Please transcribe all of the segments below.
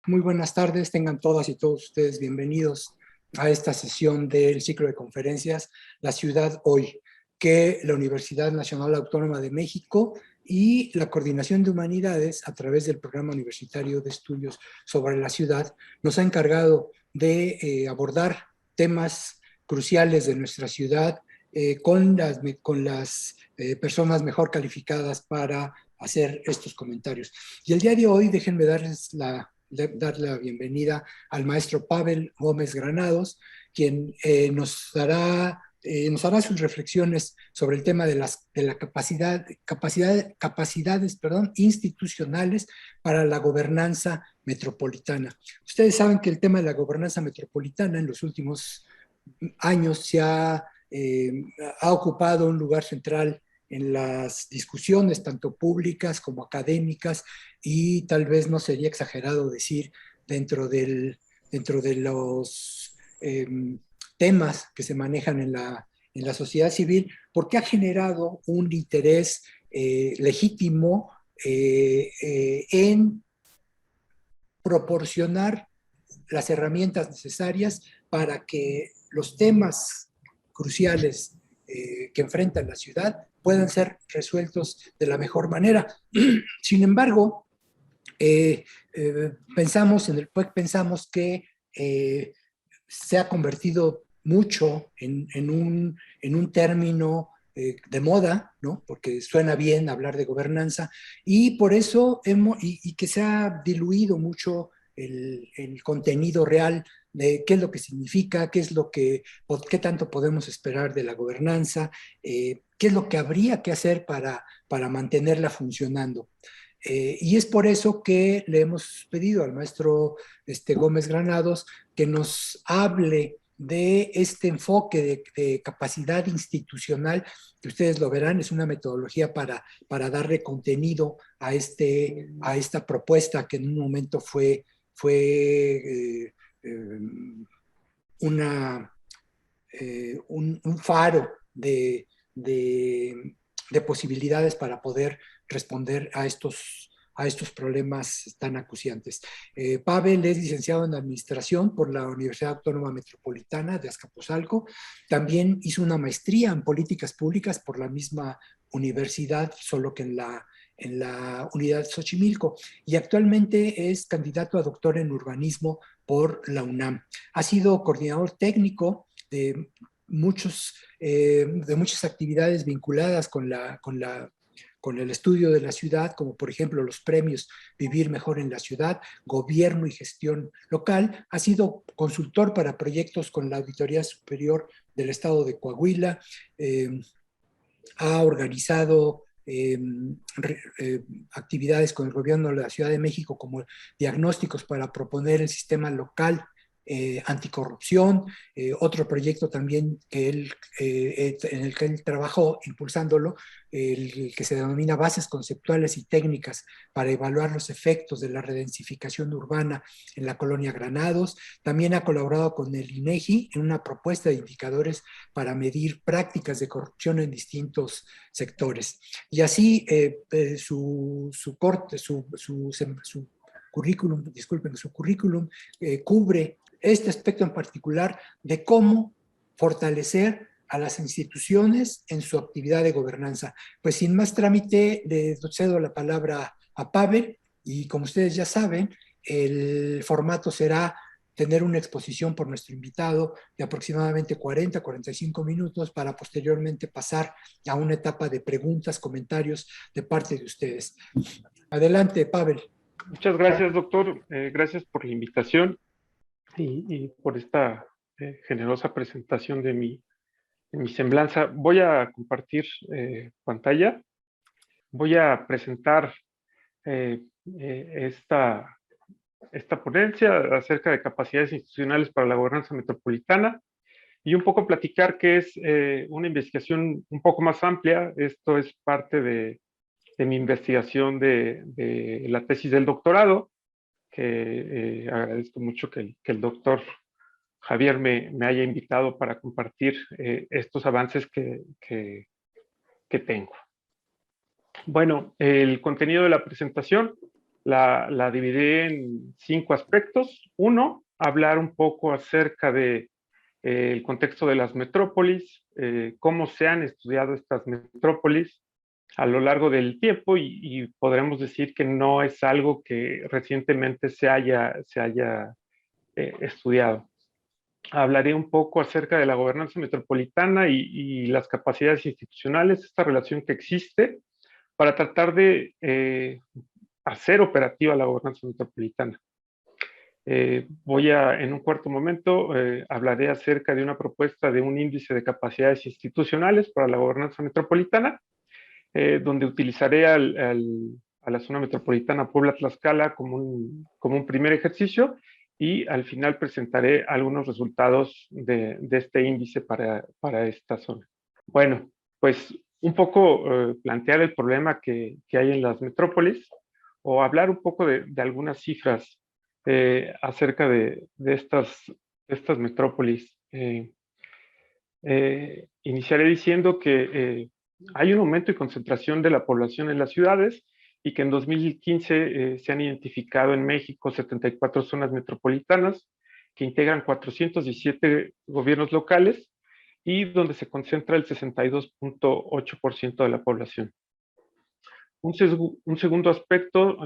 Muy buenas tardes, tengan todas y todos ustedes bienvenidos a esta sesión del ciclo de conferencias La Ciudad Hoy, que la Universidad Nacional Autónoma de México y la Coordinación de Humanidades, a través del Programa Universitario de Estudios sobre la Ciudad, nos ha encargado de abordar temas cruciales de nuestra ciudad con las personas mejor calificadas para hacer estos comentarios. Y el día de hoy, déjenme dar la bienvenida al maestro Pavel Gómez Granados, quien nos hará sus reflexiones sobre el tema de la capacidades institucionales para la gobernanza metropolitana. Ustedes saben que el tema de la gobernanza metropolitana en los últimos años ha ocupado un lugar central en las discusiones, tanto públicas como académicas, y tal vez no sería exagerado decir dentro de los temas que se manejan en la sociedad civil, porque ha generado un interés legítimo en proporcionar las herramientas necesarias para que los temas cruciales que enfrenta la ciudad puedan ser resueltos de la mejor manera. Sin embargo, pensamos que se ha convertido mucho en un término de moda, ¿no? Porque suena bien hablar de gobernanza, y por eso y que se ha diluido mucho el contenido real de qué es lo que significa, qué tanto podemos esperar de la gobernanza, qué es lo que habría que hacer para mantenerla funcionando. Y es por eso que le hemos pedido al maestro Gómez Granados que nos hable de este enfoque de capacidad institucional, que ustedes lo verán, es una metodología para darle contenido a esta propuesta que en un momento fue un faro de posibilidades para poder responder a estos problemas tan acuciantes. Pavel es licenciado en Administración por la Universidad Autónoma Metropolitana de Azcapotzalco. También hizo una maestría en Políticas Públicas por la misma universidad, solo que en la Unidad Xochimilco, y actualmente es candidato a doctor en urbanismo por la UNAM. Ha sido coordinador técnico de muchas actividades vinculadas con el estudio de la ciudad, como por ejemplo los premios Vivir Mejor en la Ciudad, Gobierno y Gestión Local. Ha sido consultor para proyectos con la Auditoría Superior del Estado de Coahuila. Ha organizado actividades con el gobierno de la Ciudad de México, como diagnósticos para proponer el sistema local anticorrupción. Otro proyecto también en el que él trabajó impulsándolo, el que se denomina Bases Conceptuales y Técnicas para evaluar los efectos de la redensificación urbana en la colonia Granados. También ha colaborado con el INEGI en una propuesta de indicadores para medir prácticas de corrupción en distintos sectores. Y así su currículum cubre este aspecto en particular de cómo fortalecer a las instituciones en su actividad de gobernanza. Pues sin más trámite, le cedo la palabra a Pavel, y como ustedes ya saben, el formato será tener una exposición por nuestro invitado de aproximadamente 40-45 minutos para posteriormente pasar a una etapa de preguntas, comentarios de parte de ustedes. Adelante, Pavel. Muchas gracias, doctor. Gracias por la invitación y por esta generosa presentación de mi semblanza. Voy a compartir pantalla. Voy a presentar esta ponencia acerca de capacidades institucionales para la gobernanza metropolitana y un poco platicar qué es una investigación un poco más amplia. Esto es parte de mi investigación de la tesis del doctorado, que agradezco mucho que el doctor Javier me haya invitado para compartir estos avances que tengo. Bueno, el contenido de la presentación, La dividí en 5 aspectos. Uno, hablar un poco acerca de el contexto de las metrópolis, cómo se han estudiado estas metrópolis a lo largo del tiempo y podremos decir que no es algo que recientemente se haya estudiado. Hablaré un poco acerca de la gobernanza metropolitana y las capacidades institucionales, esta relación que existe para tratar de hacer operativa la gobernanza metropolitana. En un cuarto momento, hablaré acerca de una propuesta de un índice de capacidades institucionales para la gobernanza metropolitana, donde utilizaré a la zona metropolitana Puebla-Tlaxcala como un primer ejercicio y al final presentaré algunos resultados de este índice para esta zona. Bueno, pues un poco plantear el problema que hay en las metrópolis o hablar un poco de algunas cifras acerca de estas metrópolis. Iniciaré diciendo que hay un aumento y concentración de la población en las ciudades y que en 2015 se han identificado en México 74 zonas metropolitanas que integran 417 gobiernos locales y donde se concentra el 62.8% de la población. Un segundo aspecto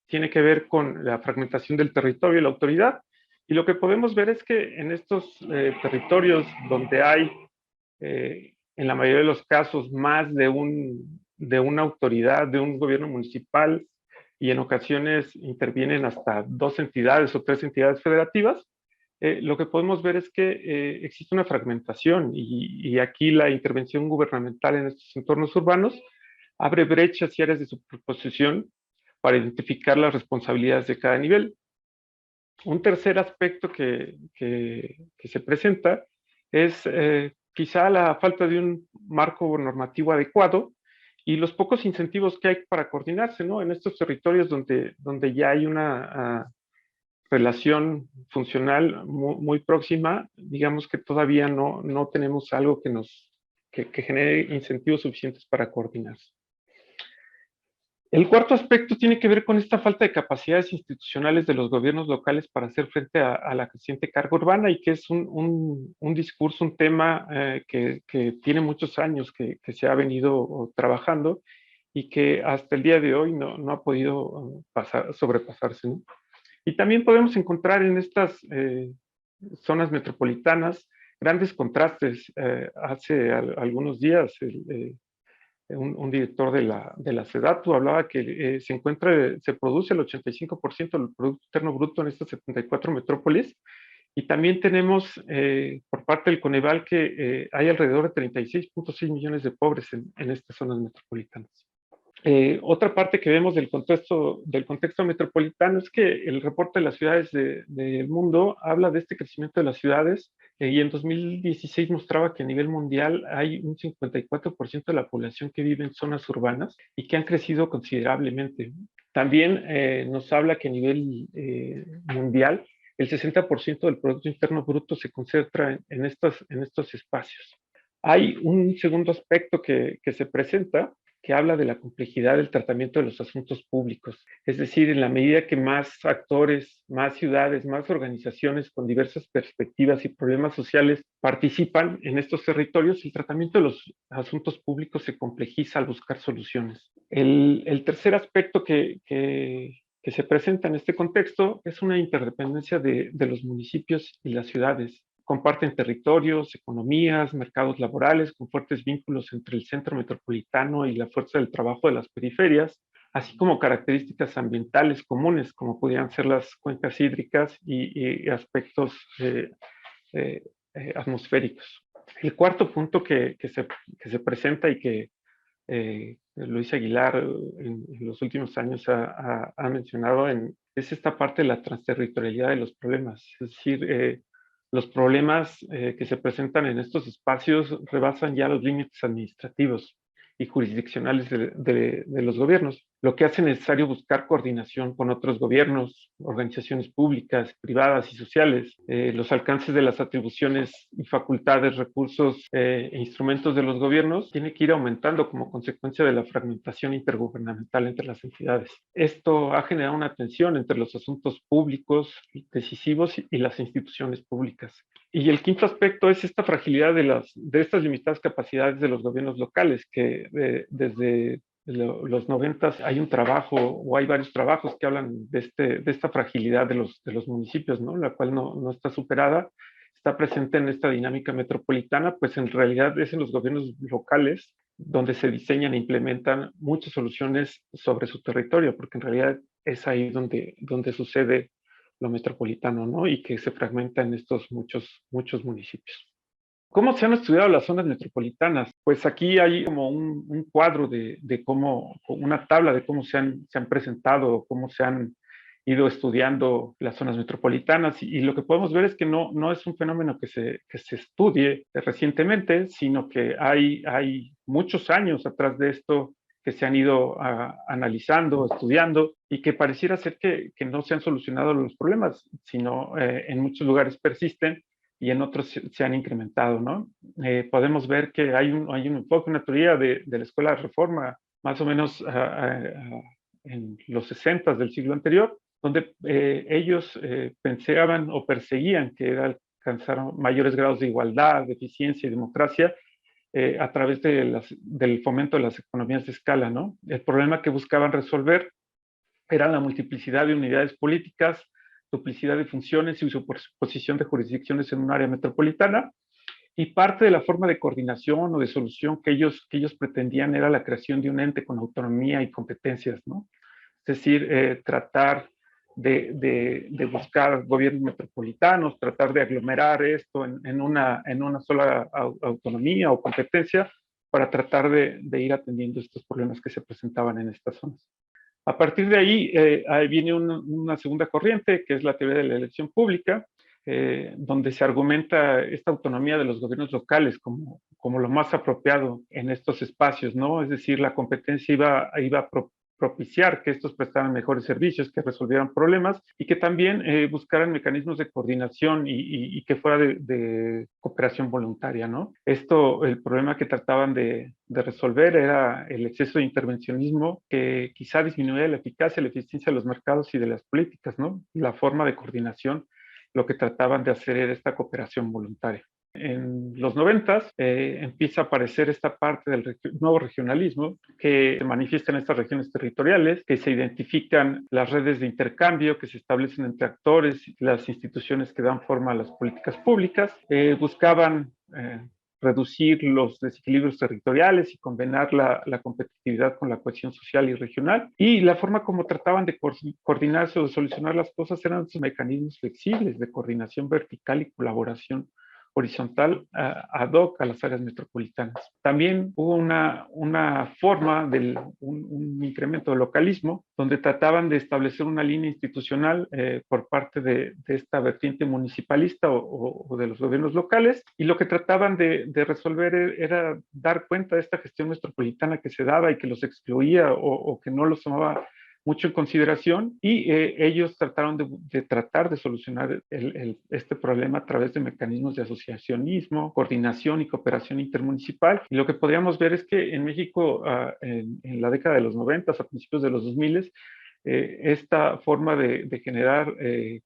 tiene que ver con la fragmentación del territorio y la autoridad. Y lo que podemos ver es que en estos territorios donde hay, en la mayoría de los casos, más de una autoridad, de un gobierno municipal, y en ocasiones intervienen hasta 2 entidades o 3 entidades federativas, lo que podemos ver es que existe una fragmentación y aquí la intervención gubernamental en estos entornos urbanos abre brechas y áreas de superposición para identificar las responsabilidades de cada nivel. Un tercer aspecto que se presenta es quizá la falta de un marco normativo adecuado y los pocos incentivos que hay para coordinarse, ¿no? En estos territorios donde ya hay una relación funcional muy próxima, digamos que todavía no tenemos algo que genere incentivos suficientes para coordinarse. El cuarto aspecto tiene que ver con esta falta de capacidades institucionales de los gobiernos locales para hacer frente a la creciente carga urbana y que es un discurso, un tema que tiene muchos años que se ha venido trabajando y que hasta el día de hoy no ha podido sobrepasarse, ¿no? Y también podemos encontrar en estas zonas metropolitanas grandes contrastes. Hace algunos días un director de la SEDATU hablaba que se produce el 85% del Producto Interno Bruto en estas 74 metrópolis y también tenemos por parte del Coneval que hay alrededor de 36.6 millones de pobres en estas zonas metropolitanas. Otra parte que vemos del contexto metropolitano es que el reporte de las ciudades del mundo habla de este crecimiento de las ciudades y en 2016 mostraba que a nivel mundial hay un 54% de la población que vive en zonas urbanas y que han crecido considerablemente. También nos habla que a nivel mundial el 60% del Producto Interno Bruto se concentra en estos espacios. Hay un segundo aspecto que se presenta que habla de la complejidad del tratamiento de los asuntos públicos. Es decir, en la medida que más actores, más ciudades, más organizaciones con diversas perspectivas y problemas sociales participan en estos territorios, el tratamiento de los asuntos públicos se complejiza al buscar soluciones. El tercer aspecto que se presenta en este contexto es una interdependencia de los municipios y las ciudades. Comparten territorios, economías, mercados laborales con fuertes vínculos entre el centro metropolitano y la fuerza del trabajo de las periferias, así como características ambientales comunes, como podrían ser las cuencas hídricas y aspectos atmosféricos. El cuarto punto que se presenta y que Luis Aguilar en los últimos años ha mencionado es esta parte de la transterritorialidad de los problemas, es decir, los problemas que se presentan en estos espacios rebasan ya los límites administrativos y jurisdiccionales de los gobiernos, lo que hace necesario buscar coordinación con otros gobiernos, organizaciones públicas, privadas y sociales. Los alcances de las atribuciones y facultades, recursos e instrumentos de los gobiernos tiene que ir aumentando como consecuencia de la fragmentación intergubernamental entre las entidades. Esto ha generado una tensión entre los asuntos públicos decisivos y las instituciones públicas. Y el quinto aspecto es esta fragilidad de estas limitadas capacidades de los gobiernos locales, que desde los 90 hay un trabajo o hay varios trabajos que hablan de esta fragilidad de los municipios, ¿no? La cual no está superada, está presente en esta dinámica metropolitana, pues en realidad es en los gobiernos locales donde se diseñan e implementan muchas soluciones sobre su territorio, porque en realidad es ahí donde sucede lo metropolitano, ¿no? Y que se fragmenta en estos muchos municipios. ¿Cómo se han estudiado las zonas metropolitanas? Pues aquí hay como un cuadro de cómo, una tabla de cómo se han presentado, cómo se han ido estudiando las zonas metropolitanas y lo que podemos ver es que no es un fenómeno que se estudie recientemente, sino que hay muchos años atrás de esto que se han ido analizando, estudiando y que pareciera ser que no se han solucionado los problemas, sino en muchos lugares persisten y en otros se han incrementado, ¿no? Podemos ver que hay un enfoque, una teoría de la Escuela de Reforma, más o menos en los 60 del siglo anterior, donde ellos pensaban o perseguían que era alcanzar mayores grados de igualdad, de eficiencia y democracia, a través del fomento de las economías de escala, ¿no? El problema que buscaban resolver era la multiplicidad de unidades políticas, duplicidad de funciones y superposición de jurisdicciones en un área metropolitana. Y parte de la forma de coordinación o de solución que ellos pretendían era la creación de un ente con autonomía y competencias, ¿no? Es decir, tratar de buscar gobiernos metropolitanos, tratar de aglomerar esto en una sola autonomía o competencia para tratar de ir atendiendo estos problemas que se presentaban en estas zonas. A partir de ahí viene una segunda corriente, que es la teoría de la elección pública, donde se argumenta esta autonomía de los gobiernos locales como lo más apropiado en estos espacios, ¿no? Es decir, la competencia iba a propiciar que estos prestaran mejores servicios, que resolvieran problemas y que también buscaran mecanismos de coordinación y que fuera de cooperación voluntaria, ¿no? El problema que trataban de resolver era el exceso de intervencionismo que quizá disminuía la eficacia y la eficiencia de los mercados y de las políticas, ¿no? Y la forma de coordinación, lo que trataban de hacer era esta cooperación voluntaria. En los 90 empieza a aparecer esta parte del nuevo regionalismo que se manifiesta en estas regiones territoriales, que se identifican las redes de intercambio que se establecen entre actores y las instituciones que dan forma a las políticas públicas. Buscaban reducir los desequilibrios territoriales y combinar la competitividad con la cohesión social y regional. Y la forma como trataban de coordinarse o de solucionar las cosas eran sus mecanismos flexibles de coordinación vertical y colaboración horizontal ad hoc a las áreas metropolitanas. También hubo una forma un incremento de localismo, donde trataban de establecer una línea institucional por parte de esta vertiente municipalista o de los gobiernos locales, y lo que trataban de resolver era dar cuenta de esta gestión metropolitana que se daba y que los excluía o que no los tomaba mucho en consideración, y ellos trataron de solucionar este problema a través de mecanismos de asociacionismo, coordinación y cooperación intermunicipal. Y lo que podríamos ver es que en México, en la década de los 90, a principios de los 2000, esta forma de generar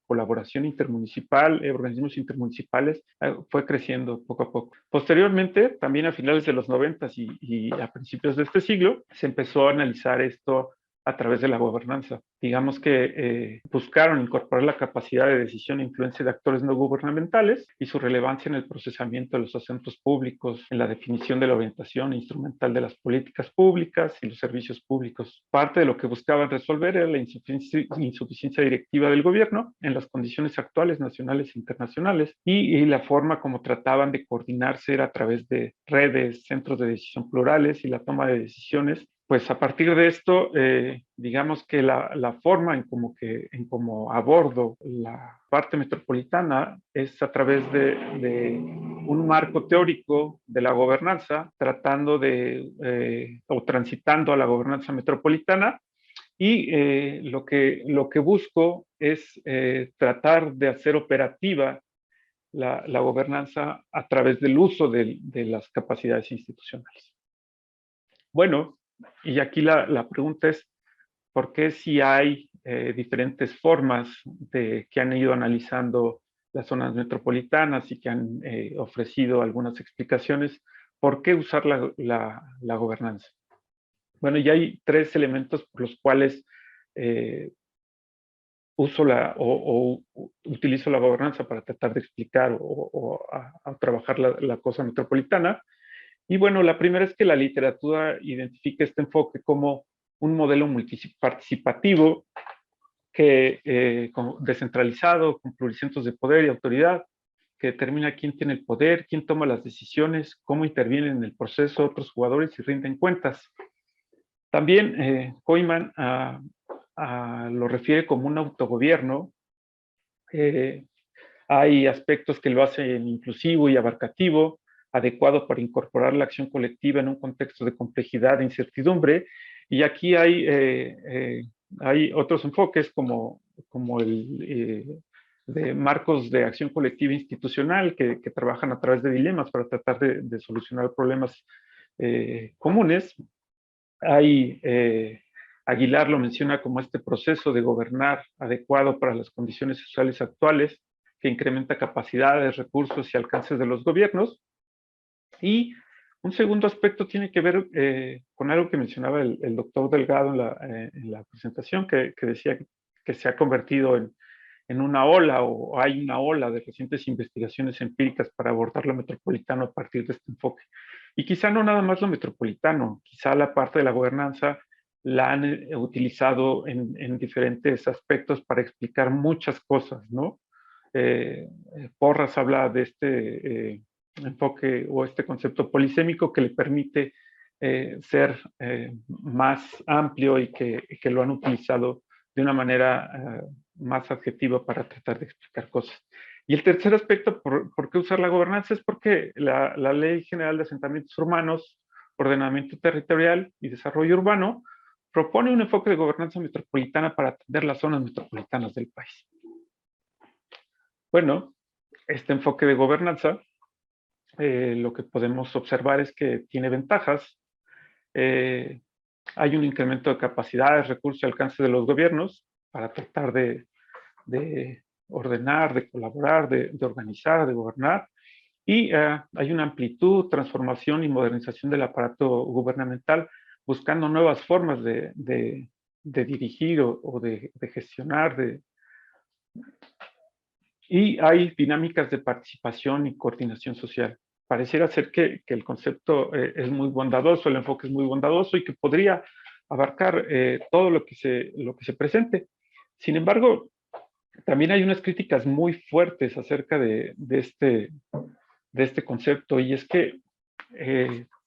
colaboración intermunicipal, organismos intermunicipales, fue creciendo poco a poco. Posteriormente, también a finales de los 90 y a principios de este siglo, se empezó a analizar esto a través de la gobernanza. Digamos que buscaron incorporar la capacidad de decisión e influencia de actores no gubernamentales y su relevancia en el procesamiento de los asuntos públicos, en la definición de la orientación instrumental de las políticas públicas y los servicios públicos. Parte de lo que buscaban resolver era la insuficiencia directiva del gobierno en las condiciones actuales, nacionales e internacionales, y la forma como trataban de coordinarse era a través de redes, centros de decisión plurales y la toma de decisiones pues a partir de esto, digamos que la forma en cómo abordo la parte metropolitana es a través de un marco teórico de la gobernanza, tratando o transitando a la gobernanza metropolitana, y lo que busco es tratar de hacer operativa la gobernanza a través del uso de las capacidades institucionales. Bueno, y aquí la pregunta es, ¿por qué si hay diferentes formas que han ido analizando las zonas metropolitanas y que han ofrecido algunas explicaciones, por qué usar la gobernanza? Bueno, ya hay tres elementos por los cuales uso utilizo la gobernanza para tratar de explicar a trabajar la cosa metropolitana. Y bueno, la primera es que la literatura identifica este enfoque como un modelo multiparticipativo descentralizado, con pluricentros de poder y autoridad, que determina quién tiene el poder, quién toma las decisiones, cómo intervienen en el proceso otros jugadores y rinden cuentas. También Koyman lo refiere como un autogobierno. Hay aspectos que lo hacen inclusivo y abarcativo, adecuado para incorporar la acción colectiva en un contexto de complejidad e incertidumbre. Y aquí hay otros enfoques como el de marcos de acción colectiva institucional que trabajan a través de dilemas para tratar de solucionar problemas comunes. Aguilar lo menciona como este proceso de gobernar adecuado para las condiciones sociales actuales, que incrementa capacidades, recursos y alcances de los gobiernos. Y un segundo aspecto tiene que ver con algo que mencionaba el doctor Delgado en la presentación, que decía que se ha convertido en una ola, o hay una ola de recientes investigaciones empíricas para abordar lo metropolitano a partir de este enfoque. Y quizá no nada más lo metropolitano, quizá la parte de la gobernanza la han utilizado en diferentes aspectos para explicar muchas cosas, ¿no? Porras habla de este enfoque o este concepto polisémico que le permite ser más amplio y que lo han utilizado de una manera más adjetiva para tratar de explicar cosas. Y el tercer aspecto, ¿por qué usar la gobernanza? Es porque la Ley General de Asentamientos Urbanos, Ordenamiento Territorial y Desarrollo Urbano propone un enfoque de gobernanza metropolitana para atender las zonas metropolitanas del país. Bueno, este enfoque de gobernanza, lo que podemos observar es que tiene ventajas. Hay un incremento de capacidades, recursos y alcance de los gobiernos para tratar de ordenar, de colaborar, de organizar, de gobernar. Y hay una amplitud, transformación y modernización del aparato gubernamental, buscando nuevas formas de dirigir o de gestionar. Y hay dinámicas de participación y coordinación social. Pareciera ser que el concepto es muy bondadoso, el enfoque es muy bondadoso y que podría abarcar todo lo que se presente. Sin embargo, también hay unas críticas muy fuertes acerca de este concepto, y es que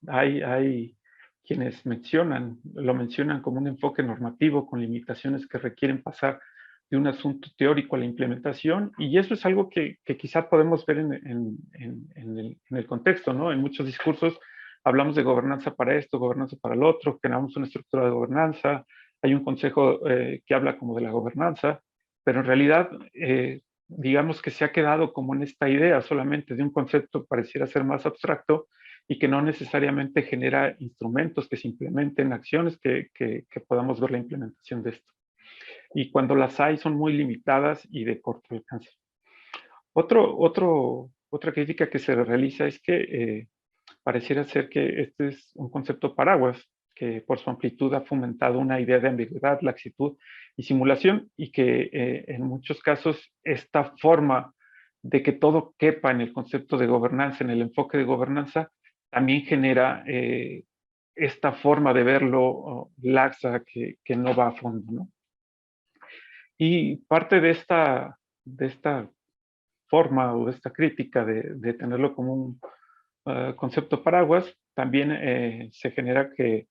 hay quienes lo mencionan como un enfoque normativo con limitaciones que requieren pasar de un asunto teórico a la implementación, y eso es algo que quizá podemos ver en el contexto, ¿no? En muchos discursos hablamos de gobernanza para esto, gobernanza para el otro, creamos una estructura de gobernanza, hay un consejo que habla como de la gobernanza, pero en realidad digamos que se ha quedado como en esta idea solamente de un concepto pareciera ser más abstracto y que no necesariamente genera instrumentos que se implementen, acciones que podamos ver la implementación de esto. Y cuando las hay son muy limitadas y de corto alcance. Otra crítica que se realiza es que pareciera ser que este es un concepto paraguas, que por su amplitud ha fomentado una idea de ambigüedad, laxitud y simulación, y que en muchos casos esta forma de que todo quepa en el concepto de gobernanza, en el enfoque de gobernanza, también genera esta forma de verlo laxa que no va a fondo, ¿no? Y parte de esta forma o de esta crítica de tenerlo como un concepto paraguas, también se genera que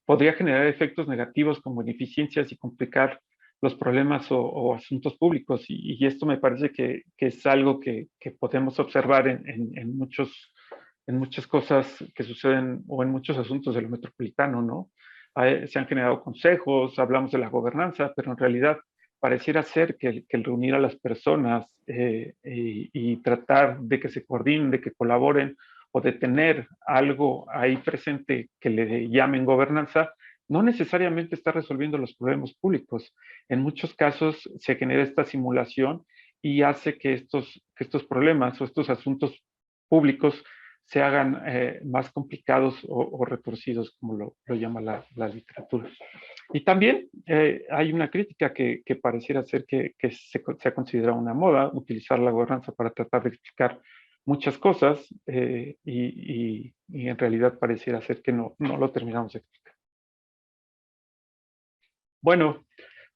podría generar efectos negativos como ineficiencias y complicar los problemas o asuntos públicos. Y esto me parece que es algo que podemos observar en muchas cosas que suceden o en muchos asuntos de lo metropolitano, ¿no? Se han generado consejos, hablamos de la gobernanza, pero en realidad pareciera ser que el reunir a las personas y tratar de que se coordinen, de que colaboren o de tener algo ahí presente que le llamen gobernanza, no necesariamente está resolviendo los problemas públicos. En muchos casos se genera esta simulación y hace que estos problemas o estos asuntos públicos se hagan más complicados o retorcidos, como lo llama la literatura. Y también hay una crítica que pareciera ser que se ha considerado una moda, utilizar la gobernanza para tratar de explicar muchas cosas y en realidad pareciera ser que no lo terminamos de explicar. Bueno,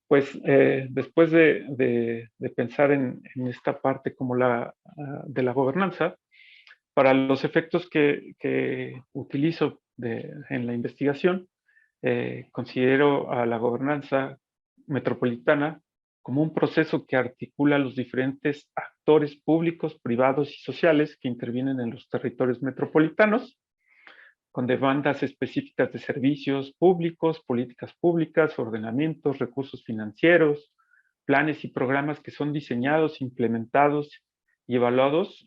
pues después de pensar en esta parte como de la gobernanza, para los efectos que utilizo en la investigación, considero a la gobernanza metropolitana como un proceso que articula los diferentes actores públicos, privados y sociales que intervienen en los territorios metropolitanos, con demandas específicas de servicios públicos, políticas públicas, ordenamientos, recursos financieros, planes y programas que son diseñados, implementados y evaluados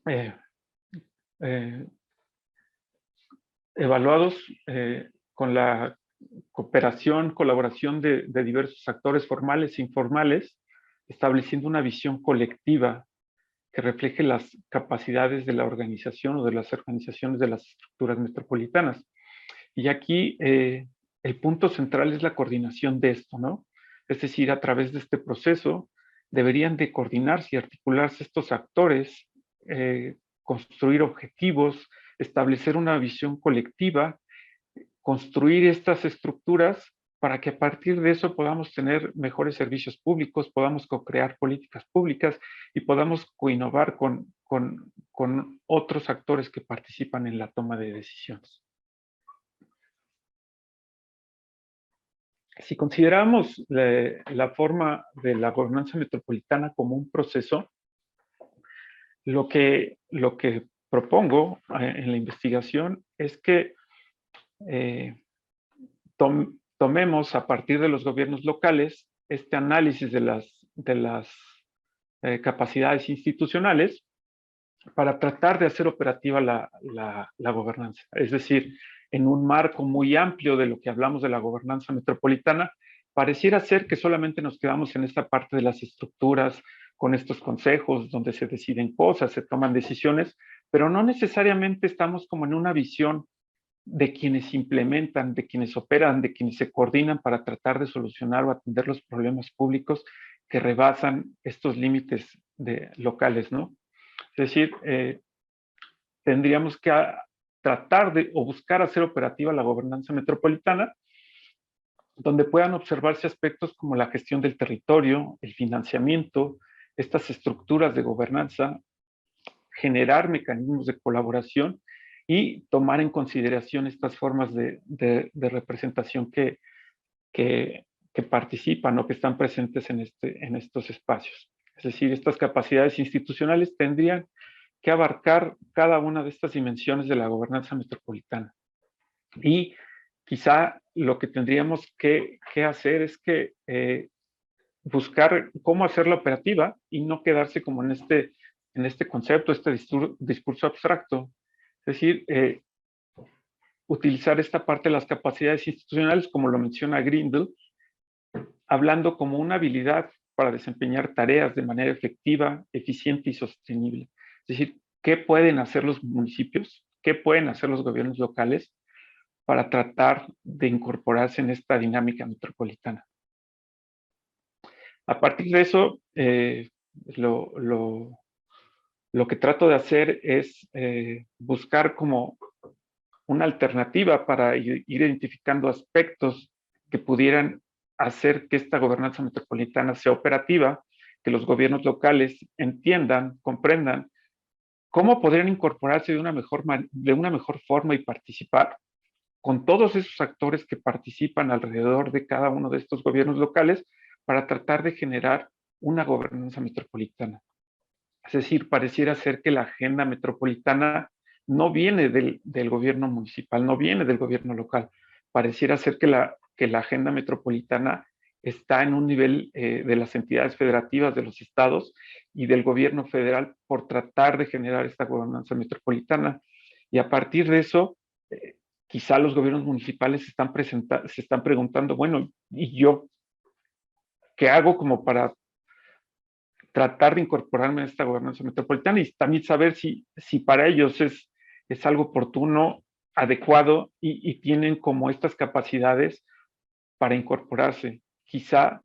eh, eh, con la cooperación, colaboración de diversos actores formales e informales, estableciendo una visión colectiva que refleje las capacidades de la organización o de las organizaciones de las estructuras metropolitanas. Y aquí el punto central es la coordinación de esto, ¿no? Es decir, a través de este proceso deberían de coordinarse y articularse estos actores, construir objetivos, establecer una visión colectiva, construir estas estructuras para que a partir de eso podamos tener mejores servicios públicos, podamos co-crear políticas públicas y podamos coinnovar con otros actores que participan en la toma de decisiones. Si consideramos la forma de la gobernanza metropolitana como un proceso, lo que propongo en la investigación es que tomemos a partir de los gobiernos locales este análisis de las capacidades institucionales para tratar de hacer operativa la gobernanza. Es decir, en un marco muy amplio de lo que hablamos de la gobernanza metropolitana, pareciera ser que solamente nos quedamos en esta parte de las estructuras, con estos consejos donde se deciden cosas, se toman decisiones, pero no necesariamente estamos como en una visión de quienes implementan, de quienes operan, de quienes se coordinan para tratar de solucionar o atender los problemas públicos que rebasan estos límites locales, ¿no? Es decir, tendríamos que tratar de o buscar hacer operativa la gobernanza metropolitana, donde puedan observarse aspectos como la gestión del territorio, el financiamiento, estas estructuras de gobernanza, generar mecanismos de colaboración y tomar en consideración estas formas de representación que participan o que están presentes en estos espacios. Es decir, estas capacidades institucionales tendrían que abarcar cada una de estas dimensiones de la gobernanza metropolitana. Y quizá lo que tendríamos que hacer es que buscar cómo hacerla operativa y no quedarse como en este concepto, este discurso abstracto. Es decir, utilizar esta parte de las capacidades institucionales, como lo menciona Grindel, hablando como una habilidad para desempeñar tareas de manera efectiva, eficiente y sostenible. Es decir, ¿qué pueden hacer los municipios? ¿Qué pueden hacer los gobiernos locales para tratar de incorporarse en esta dinámica metropolitana? A partir de eso, lo que trato de hacer es buscar como una alternativa para ir identificando aspectos que pudieran hacer que esta gobernanza metropolitana sea operativa, que los gobiernos locales entiendan, comprendan cómo podrían incorporarse de una mejor forma y participar con todos esos actores que participan alrededor de cada uno de estos gobiernos locales para tratar de generar una gobernanza metropolitana. Es decir, pareciera ser que la agenda metropolitana no viene del gobierno municipal, no viene del gobierno local. Pareciera ser que la agenda metropolitana está en un nivel de las entidades federativas de los estados y del gobierno federal por tratar de generar esta gobernanza metropolitana. Y a partir de eso, quizá los gobiernos municipales se están preguntando, bueno, ¿y yo qué hago como para tratar de incorporarme a esta gobernanza metropolitana? Y también saber si para ellos es algo oportuno, adecuado y tienen como estas capacidades para incorporarse. Quizá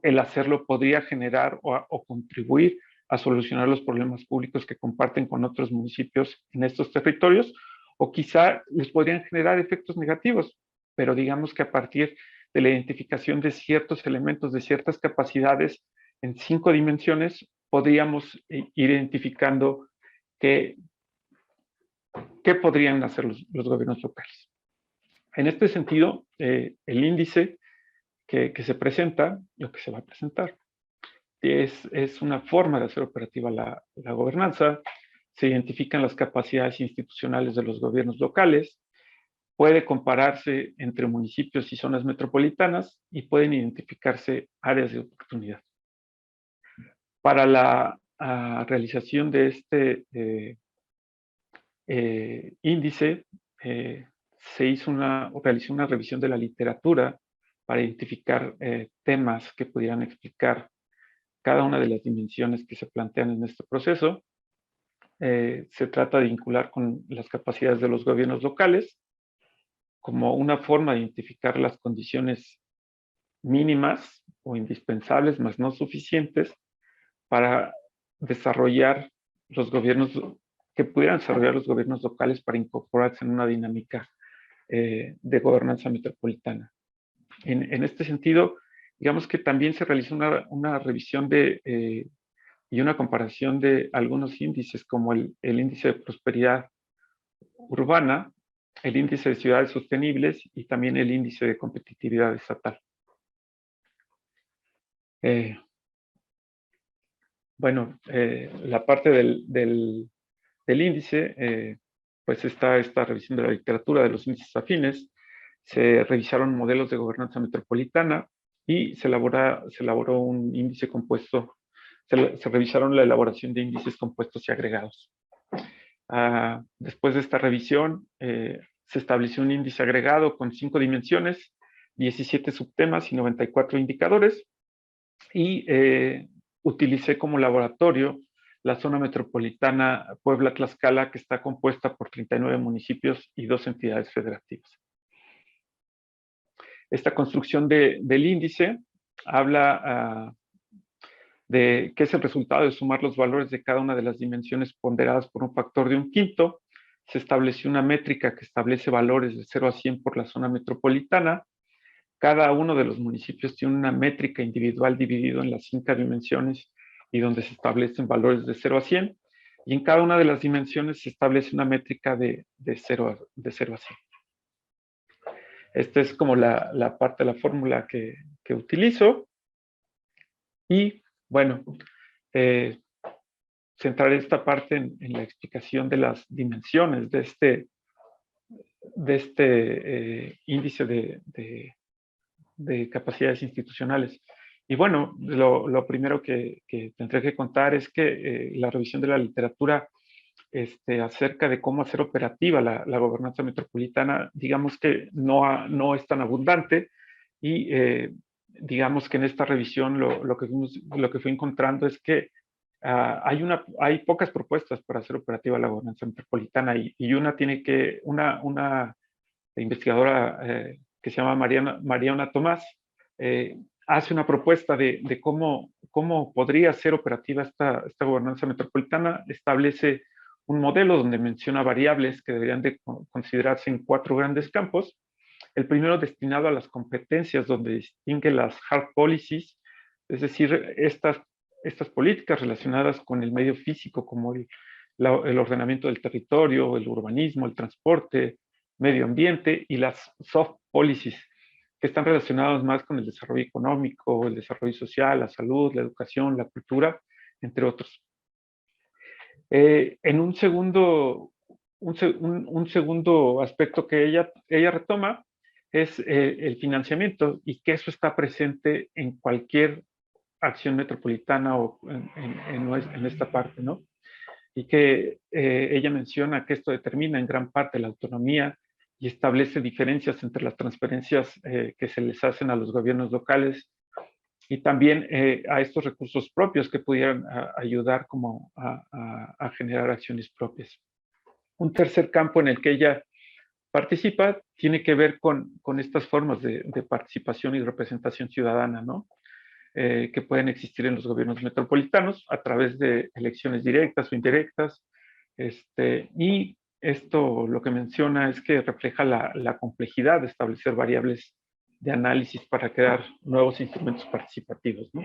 el hacerlo podría generar o contribuir a solucionar los problemas públicos que comparten con otros municipios en estos territorios, o quizá les podrían generar efectos negativos, pero digamos que a partir de la identificación de ciertos elementos, de ciertas capacidades en 5 dimensiones, podríamos ir identificando qué podrían hacer los gobiernos locales. En este sentido, el índice que se presenta, lo que se va a presentar, es una forma de hacer operativa la gobernanza. Se identifican las capacidades institucionales de los gobiernos locales, puede compararse entre municipios y zonas metropolitanas y pueden identificarse áreas de oportunidad. Para la realización de este índice, realizó una revisión de la literatura para identificar temas que pudieran explicar cada una de las dimensiones que se plantean en este proceso. Se trata de vincular con las capacidades de los gobiernos locales como una forma de identificar las condiciones mínimas o indispensables, mas no suficientes, para desarrollar los gobiernos, que pudieran desarrollar los gobiernos locales para incorporarse en una dinámica de gobernanza metropolitana. En este sentido, digamos que también se realizó una revisión y una comparación de algunos índices, como el índice de prosperidad urbana, el índice de ciudades sostenibles y también el índice de competitividad estatal. Bueno, la parte del índice, pues está esta revisión de la literatura de los índices afines, se revisaron modelos de gobernanza metropolitana y se elaboró un índice compuesto, se revisaron la elaboración de índices compuestos y agregados. Después de esta revisión, se estableció un índice agregado con 5 dimensiones, 17 subtemas y 94 indicadores, y utilicé como laboratorio la zona metropolitana Puebla-Tlaxcala, que está compuesta por 39 municipios y 2 entidades federativas. Esta construcción del índice habla de qué es el resultado de sumar los valores de cada una de las dimensiones ponderadas por un factor de 1/5. Se estableció una métrica que establece valores de 0 a 100 por la zona metropolitana. Cada uno de los municipios tiene una métrica individual dividido en las 5 dimensiones y donde se establecen valores de 0 a 100. Y en cada una de las dimensiones se establece una métrica de 0 a 100. Esta es como la parte de la fórmula que utilizo. Y bueno, centraré esta parte en la explicación de las dimensiones de este índice de capacidades institucionales. Y bueno, lo primero que tendré que contar es que la revisión de la literatura acerca de cómo hacer operativa la gobernanza metropolitana, digamos que no es tan abundante y digamos que en esta revisión lo que fui encontrando es que hay pocas propuestas para hacer operativa la gobernanza metropolitana y una investigadora que se llama Mariana Tomás hace una propuesta de cómo podría ser operativa esta gobernanza metropolitana. Establece un modelo donde menciona variables que deberían de considerarse en 4 grandes campos. El primero destinado a las competencias, donde distingue las hard policies, es decir, estas políticas relacionadas con el medio físico, como el ordenamiento del territorio, el urbanismo, el transporte, medio ambiente, y las soft policies, que están relacionadas más con el desarrollo económico, el desarrollo social, la salud, la educación, la cultura, entre otros. En un segundo, un segundo aspecto que ella retoma es el financiamiento, y que eso está presente en cualquier acción metropolitana o en esta parte, ¿no? Y que ella menciona que esto determina en gran parte la autonomía y establece diferencias entre las transferencias que se les hacen a los gobiernos locales y también a estos recursos propios que pudieran ayudar como a generar acciones propias. Un tercer campo en el que ella participa tiene que ver con estas formas de participación y representación ciudadana, ¿no? Que pueden existir en los gobiernos metropolitanos a través de elecciones directas o indirectas. Y esto lo que menciona es que refleja la complejidad de establecer variables de análisis para crear nuevos instrumentos participativos, ¿no?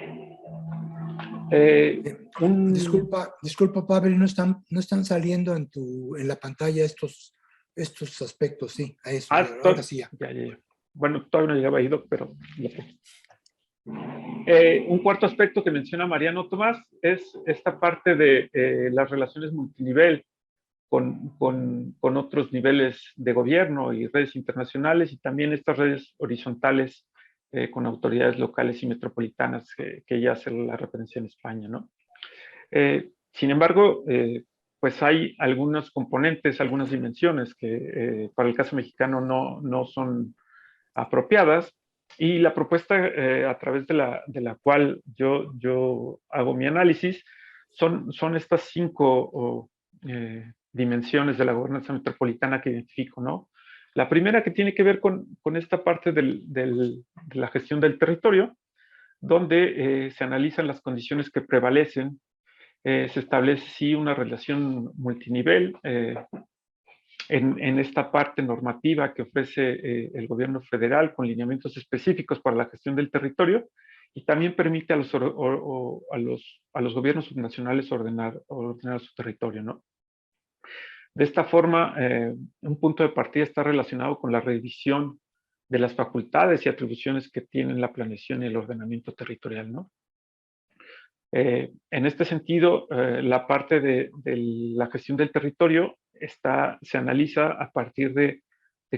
Disculpa, Pavel, no están saliendo en la pantalla estos aspectos, sí, a eso, ahora sí ya. Ya. Bueno, todavía no llegaba a Ido, pero... un cuarto aspecto que menciona Mariano Tomás es esta parte de las relaciones multinivel con otros niveles de gobierno y redes internacionales, y también estas redes horizontales con autoridades locales y metropolitanas que ya hace la referencia en España, ¿no? Sin embargo, pues hay algunos componentes, algunas dimensiones que para el caso mexicano no son apropiadas, y la propuesta a través de la cual yo hago mi análisis son estas 5 dimensiones de la gobernanza metropolitana que identifico, ¿no? La primera, que tiene que ver con esta parte de la gestión del territorio, donde se analizan las condiciones que prevalecen, se establece sí una relación multinivel en esta parte normativa que ofrece el gobierno federal con lineamientos específicos para la gestión del territorio, y también permite a los gobiernos subnacionales ordenar su territorio, ¿no? De esta forma, un punto de partida está relacionado con la revisión de las facultades y atribuciones que tienen la planeación y el ordenamiento territorial, ¿no? En este sentido, la parte de la gestión del territorio se analiza a partir de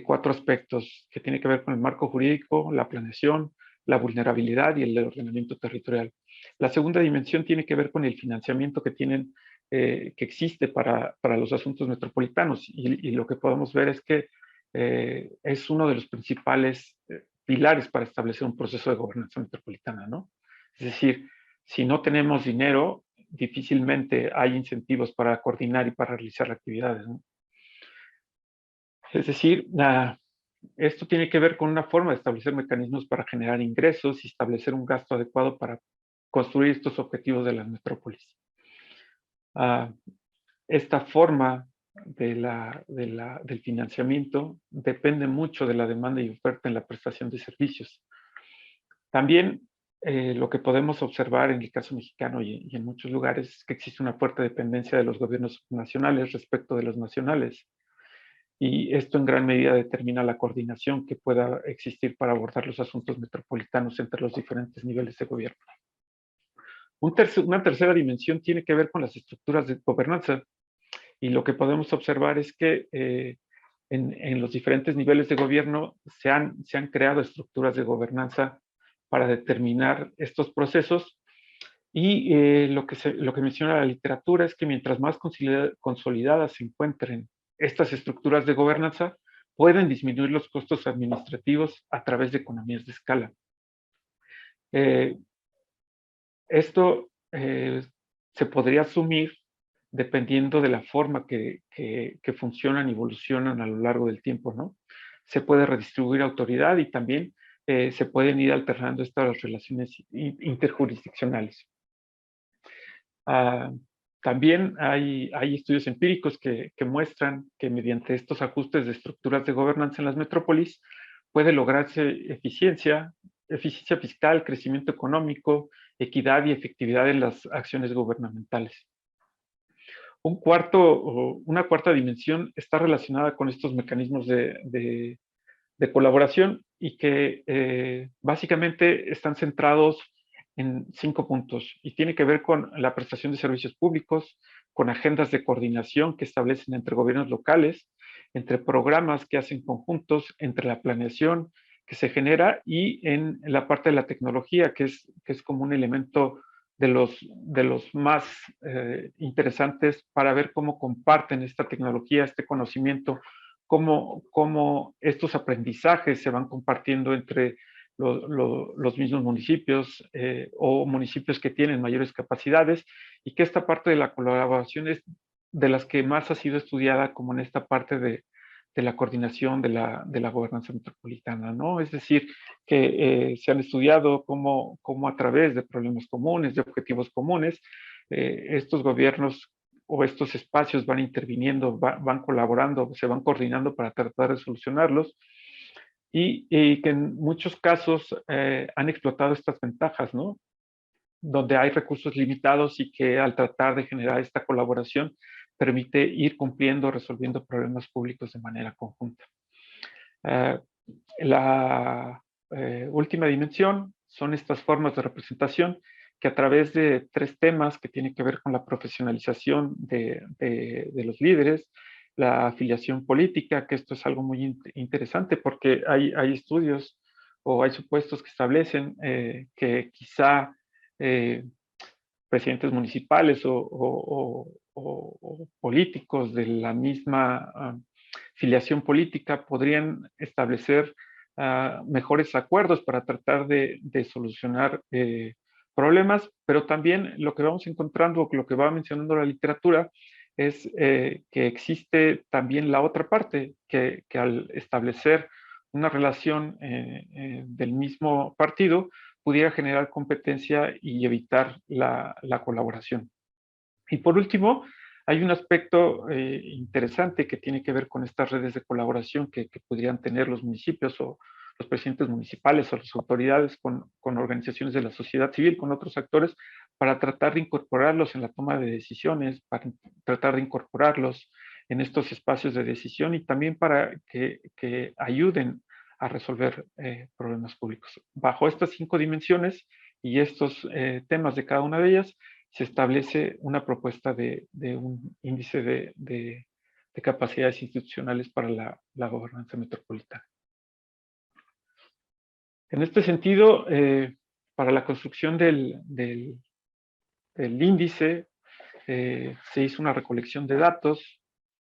4 aspectos que tienen que ver con el marco jurídico, la planeación, la vulnerabilidad y el ordenamiento territorial. La segunda dimensión tiene que ver con el financiamiento que existe para los asuntos metropolitanos, y lo que podemos ver es que es uno de los principales pilares para establecer un proceso de gobernanza metropolitana, ¿no? Es decir, si no tenemos dinero, difícilmente hay incentivos para coordinar y para realizar actividades, ¿no? Es decir, esto tiene que ver con una forma de establecer mecanismos para generar ingresos y establecer un gasto adecuado para construir estos objetivos de las metrópolis. Esta forma del financiamiento depende mucho de la demanda y oferta en la prestación de servicios. También lo que podemos observar en el caso mexicano y en muchos lugares es que existe una fuerte dependencia de los gobiernos nacionales respecto de los nacionales, y esto en gran medida determina la coordinación que pueda existir para abordar los asuntos metropolitanos entre los diferentes niveles de gobierno. Una tercera dimensión tiene que ver con las estructuras de gobernanza, y lo que podemos observar es que en los diferentes niveles de gobierno se han creado estructuras de gobernanza para determinar estos procesos, y lo que menciona la literatura es que mientras más consolidadas se encuentren estas estructuras de gobernanza, pueden disminuir los costos administrativos a través de economías de escala. Esto se podría asumir dependiendo de la forma que funcionan y evolucionan a lo largo del tiempo, ¿no? Se puede redistribuir autoridad, y también se pueden ir alternando estas relaciones interjurisdiccionales. También hay estudios empíricos que muestran que mediante estos ajustes de estructuras de gobernanza en las metrópolis puede lograrse eficiencia fiscal, crecimiento económico, equidad y efectividad en las acciones gubernamentales. Una cuarta dimensión está relacionada con estos mecanismos de colaboración y que básicamente están centrados en 5 puntos y tiene que ver con la prestación de servicios públicos, con agendas de coordinación que establecen entre gobiernos locales, entre programas que hacen conjuntos, entre la planeación que se genera y en la parte de la tecnología, que es como un elemento de los más interesantes para ver cómo comparten esta tecnología, este conocimiento, cómo estos aprendizajes se van compartiendo entre los mismos municipios o municipios que tienen mayores capacidades y que esta parte de la colaboración es de las que más ha sido estudiada como en esta parte de la coordinación de la gobernanza metropolitana, ¿no? Es decir, que se han estudiado cómo a través de problemas comunes, de objetivos comunes, estos gobiernos o estos espacios van interviniendo, van colaborando, se van coordinando para tratar de solucionarlos y que en muchos casos han explotado estas ventajas, ¿no? Donde hay recursos limitados y que al tratar de generar esta colaboración permite ir cumpliendo, resolviendo problemas públicos de manera conjunta. La última dimensión son estas formas de representación que a través de 3 temas que tienen que ver con la profesionalización de los líderes, la afiliación política, que esto es algo muy interesante porque hay estudios o hay supuestos que establecen que quizá presidentes municipales o políticos de la misma filiación política podrían establecer mejores acuerdos para tratar de solucionar problemas, pero también lo que vamos encontrando, lo que va mencionando la literatura, es que existe también la otra parte, que al establecer una relación del mismo partido, pudiera generar competencia y evitar la colaboración. Y por último, hay un aspecto interesante que tiene que ver con estas redes de colaboración que podrían tener los municipios o los presidentes municipales o las autoridades con organizaciones de la sociedad civil, con otros actores, para tratar de incorporarlos en la toma de decisiones, para tratar de incorporarlos en estos espacios de decisión y también para que ayuden a resolver problemas públicos. Bajo estas 5 dimensiones y estos temas de cada una de ellas, se establece una propuesta de un índice de capacidades institucionales para la gobernanza metropolitana. En este sentido, para la construcción del índice, se hizo una recolección de datos,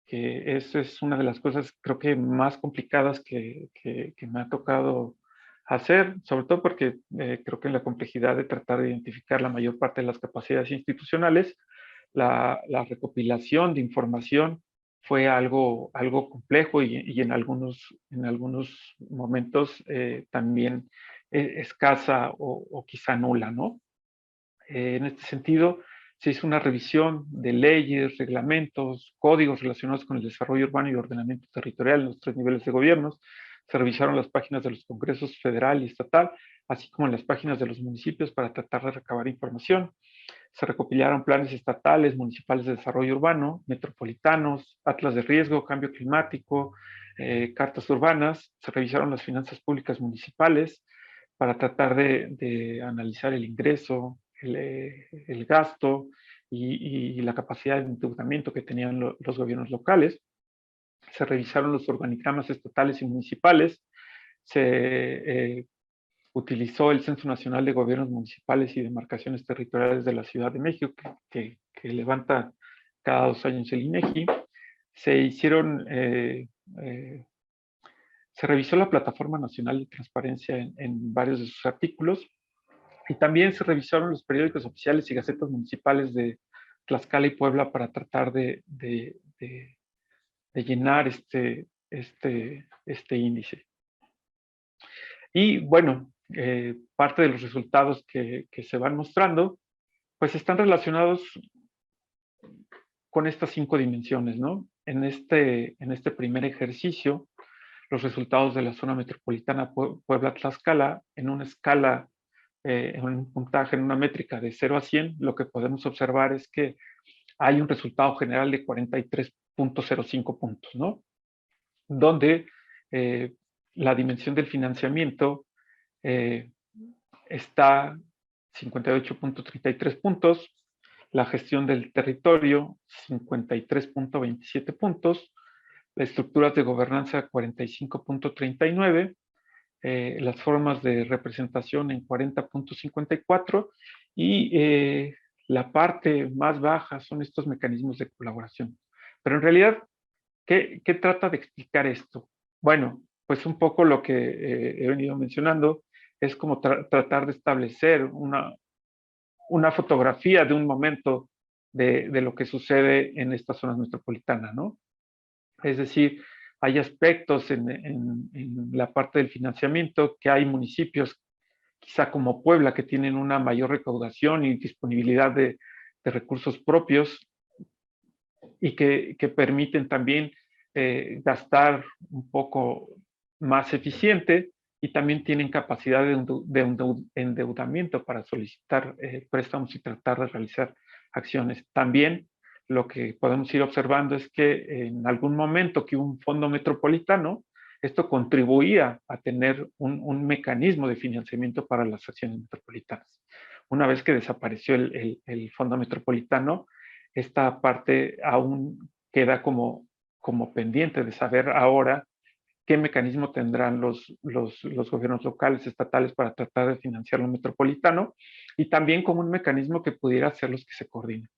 que eso es una de las cosas creo que más complicadas que me ha tocado hacer, sobre todo porque creo que en la complejidad de tratar de identificar la mayor parte de las capacidades institucionales, la recopilación de información fue algo complejo y en algunos momentos también escasa o quizá nula, ¿no? En este sentido, se hizo una revisión de leyes, reglamentos, códigos relacionados con el desarrollo urbano y ordenamiento territorial en los 3 niveles de gobiernos. Se revisaron las páginas de los congresos federal y estatal, así como en las páginas de los municipios para tratar de recabar información. Se recopilaron planes estatales, municipales de desarrollo urbano, metropolitanos, atlas de riesgo, cambio climático, cartas urbanas. Se revisaron las finanzas públicas municipales para tratar de analizar el ingreso, el gasto y la capacidad de endeudamiento que tenían los gobiernos locales. Se revisaron los organigramas estatales y municipales. Se utilizó el Censo Nacional de Gobiernos Municipales y Demarcaciones Territoriales de la Ciudad de México, que levanta cada 2 años el INEGI. Se revisó la Plataforma Nacional de Transparencia en varios de sus artículos y también se revisaron los periódicos oficiales y gacetas municipales de Tlaxcala y Puebla para tratar de llenar este índice. Y bueno, parte de los resultados que se van mostrando, pues están relacionados con estas 5 dimensiones, ¿no? En este primer ejercicio, los resultados de la zona metropolitana Puebla-Tlaxcala, en una escala, en un puntaje, en una métrica de 0 a 100, lo que podemos observar es que hay un resultado general de 43.05 puntos, ¿no? Donde la dimensión del financiamiento está 58.33 puntos, la gestión del territorio 53.27 puntos, las estructuras de gobernanza 45.39, las formas de representación en 40.54 y la parte más baja son estos mecanismos de colaboración. Pero en realidad, ¿qué trata de explicar esto? Bueno, pues un poco lo que he venido mencionando es como tratar de establecer una fotografía de un momento de lo que sucede en estas zonas metropolitanas, ¿no? Es decir, hay aspectos en la parte del financiamiento que hay municipios, quizá como Puebla, que tienen una mayor recaudación y disponibilidad de recursos propios y que permiten también gastar un poco más eficiente y también tienen capacidad de endeudamiento para solicitar préstamos y tratar de realizar acciones. También lo que podemos ir observando es que en algún momento que hubo un fondo metropolitano, esto contribuía a tener un mecanismo de financiamiento para las acciones metropolitanas. Una vez que desapareció el fondo metropolitano, esta parte aún queda como pendiente de saber ahora qué mecanismo tendrán los gobiernos locales, estatales para tratar de financiar lo metropolitano y también como un mecanismo que pudiera ser los que se coordinen.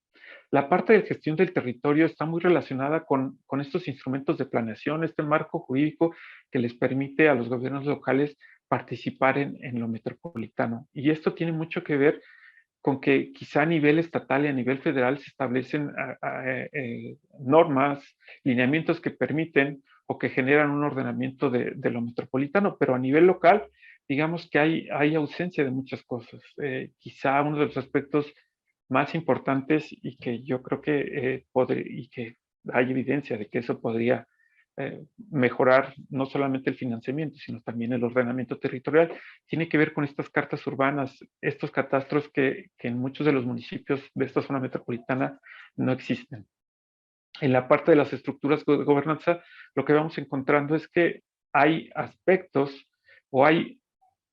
La parte de gestión del territorio está muy relacionada con estos instrumentos de planeación, este marco jurídico que les permite a los gobiernos locales participar en lo metropolitano. Y esto tiene mucho que ver con que quizá a nivel estatal y a nivel federal se establecen normas, lineamientos que permiten o que generan un ordenamiento de lo metropolitano, pero a nivel local, digamos que hay ausencia de muchas cosas. Quizá uno de los aspectos más importantes y que yo creo que y que hay evidencia de que eso podría mejorar no solamente el financiamiento, sino también el ordenamiento territorial, tiene que ver con estas cartas urbanas, estos catastros que en muchos de los municipios de esta zona metropolitana no existen. En la parte de las estructuras de gobernanza, lo que vamos encontrando es que hay aspectos o hay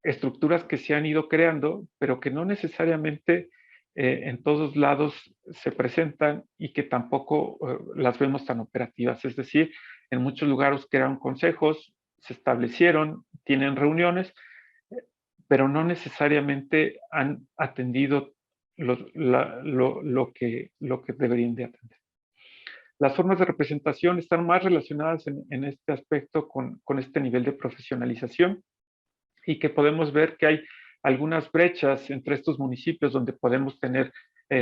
estructuras que se han ido creando, pero que no necesariamente en todos lados se presentan y que tampoco las vemos tan operativas. Es decir, en muchos lugares crearon consejos, se establecieron, tienen reuniones, pero no necesariamente han atendido lo que deberían de atender. Las formas de representación están más relacionadas en este aspecto con este nivel de profesionalización y que podemos ver que hay algunas brechas entre estos municipios donde podemos tener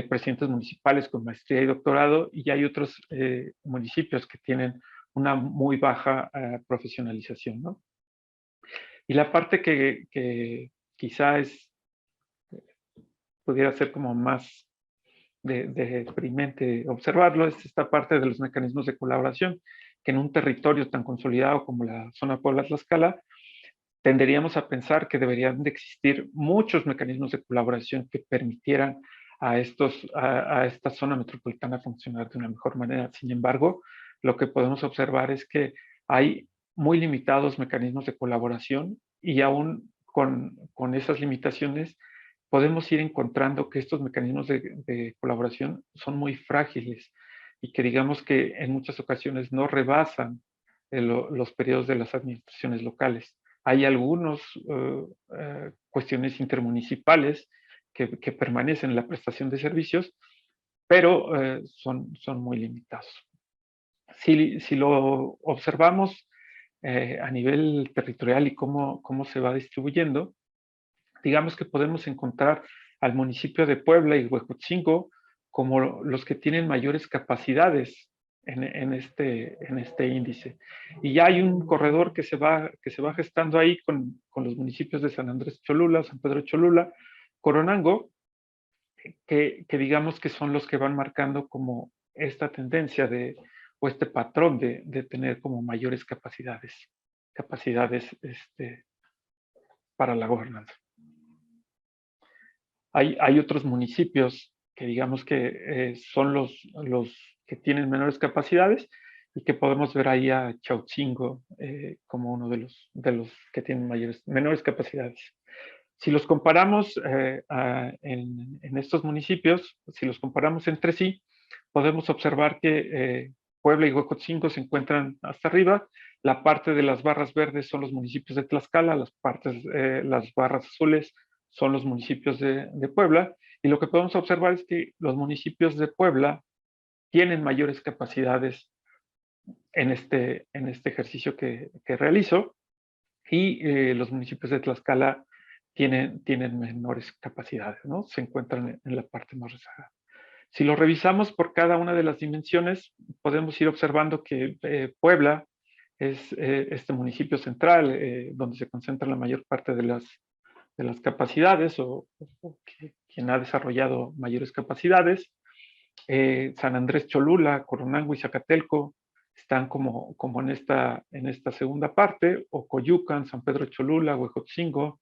presidentes municipales con maestría y doctorado y hay otros municipios que tienen una muy baja profesionalización, ¿no? Y la parte que quizá pudiera ser como más de experimente observarlo es esta parte de los mecanismos de colaboración, que en un territorio tan consolidado como la zona Puebla-Tlaxcala, tenderíamos a pensar que deberían de existir muchos mecanismos de colaboración que permitieran a esta zona metropolitana funcionar de una mejor manera. Sin embargo, lo que podemos observar es que hay muy limitados mecanismos de colaboración y aún con esas limitaciones podemos ir encontrando que estos mecanismos de colaboración son muy frágiles y que digamos que en muchas ocasiones no rebasan los periodos de las administraciones locales. Hay algunas cuestiones intermunicipales que permanecen en la prestación de servicios, pero son muy limitados. Si lo observamos a nivel territorial y cómo se va distribuyendo, digamos que podemos encontrar al municipio de Puebla y Huejotzingo como los que tienen mayores capacidades en este índice. Y ya hay un corredor que se va gestando ahí con los municipios de San Andrés Cholula, San Pedro Cholula, Coronango, que digamos que son los que van marcando como esta tendencia o este patrón de tener como mayores capacidades para la gobernanza. Hay otros municipios digamos que son los que tienen menores capacidades, y que podemos ver ahí a Chautzingo como uno de los que tienen menores capacidades. Si los comparamos en estos municipios, si los comparamos entre sí, podemos observar que Puebla y Huejotzingo se encuentran hasta arriba. La parte de las barras verdes son los municipios de Tlaxcala, las barras azules son los municipios de Puebla. Y lo que podemos observar es que los municipios de Puebla tienen mayores capacidades en este ejercicio que realizo, y los municipios de Tlaxcala tienen menores capacidades, ¿no? Se encuentran en la parte más rezagada. Si lo revisamos por cada una de las dimensiones, podemos ir observando que Puebla es este municipio central donde se concentra la mayor parte de las capacidades, o quien ha desarrollado mayores capacidades. San Andrés Cholula, Coronango y Zacatelco están como en esta segunda parte, o Coyucan, San Pedro Cholula, Huejotzingo,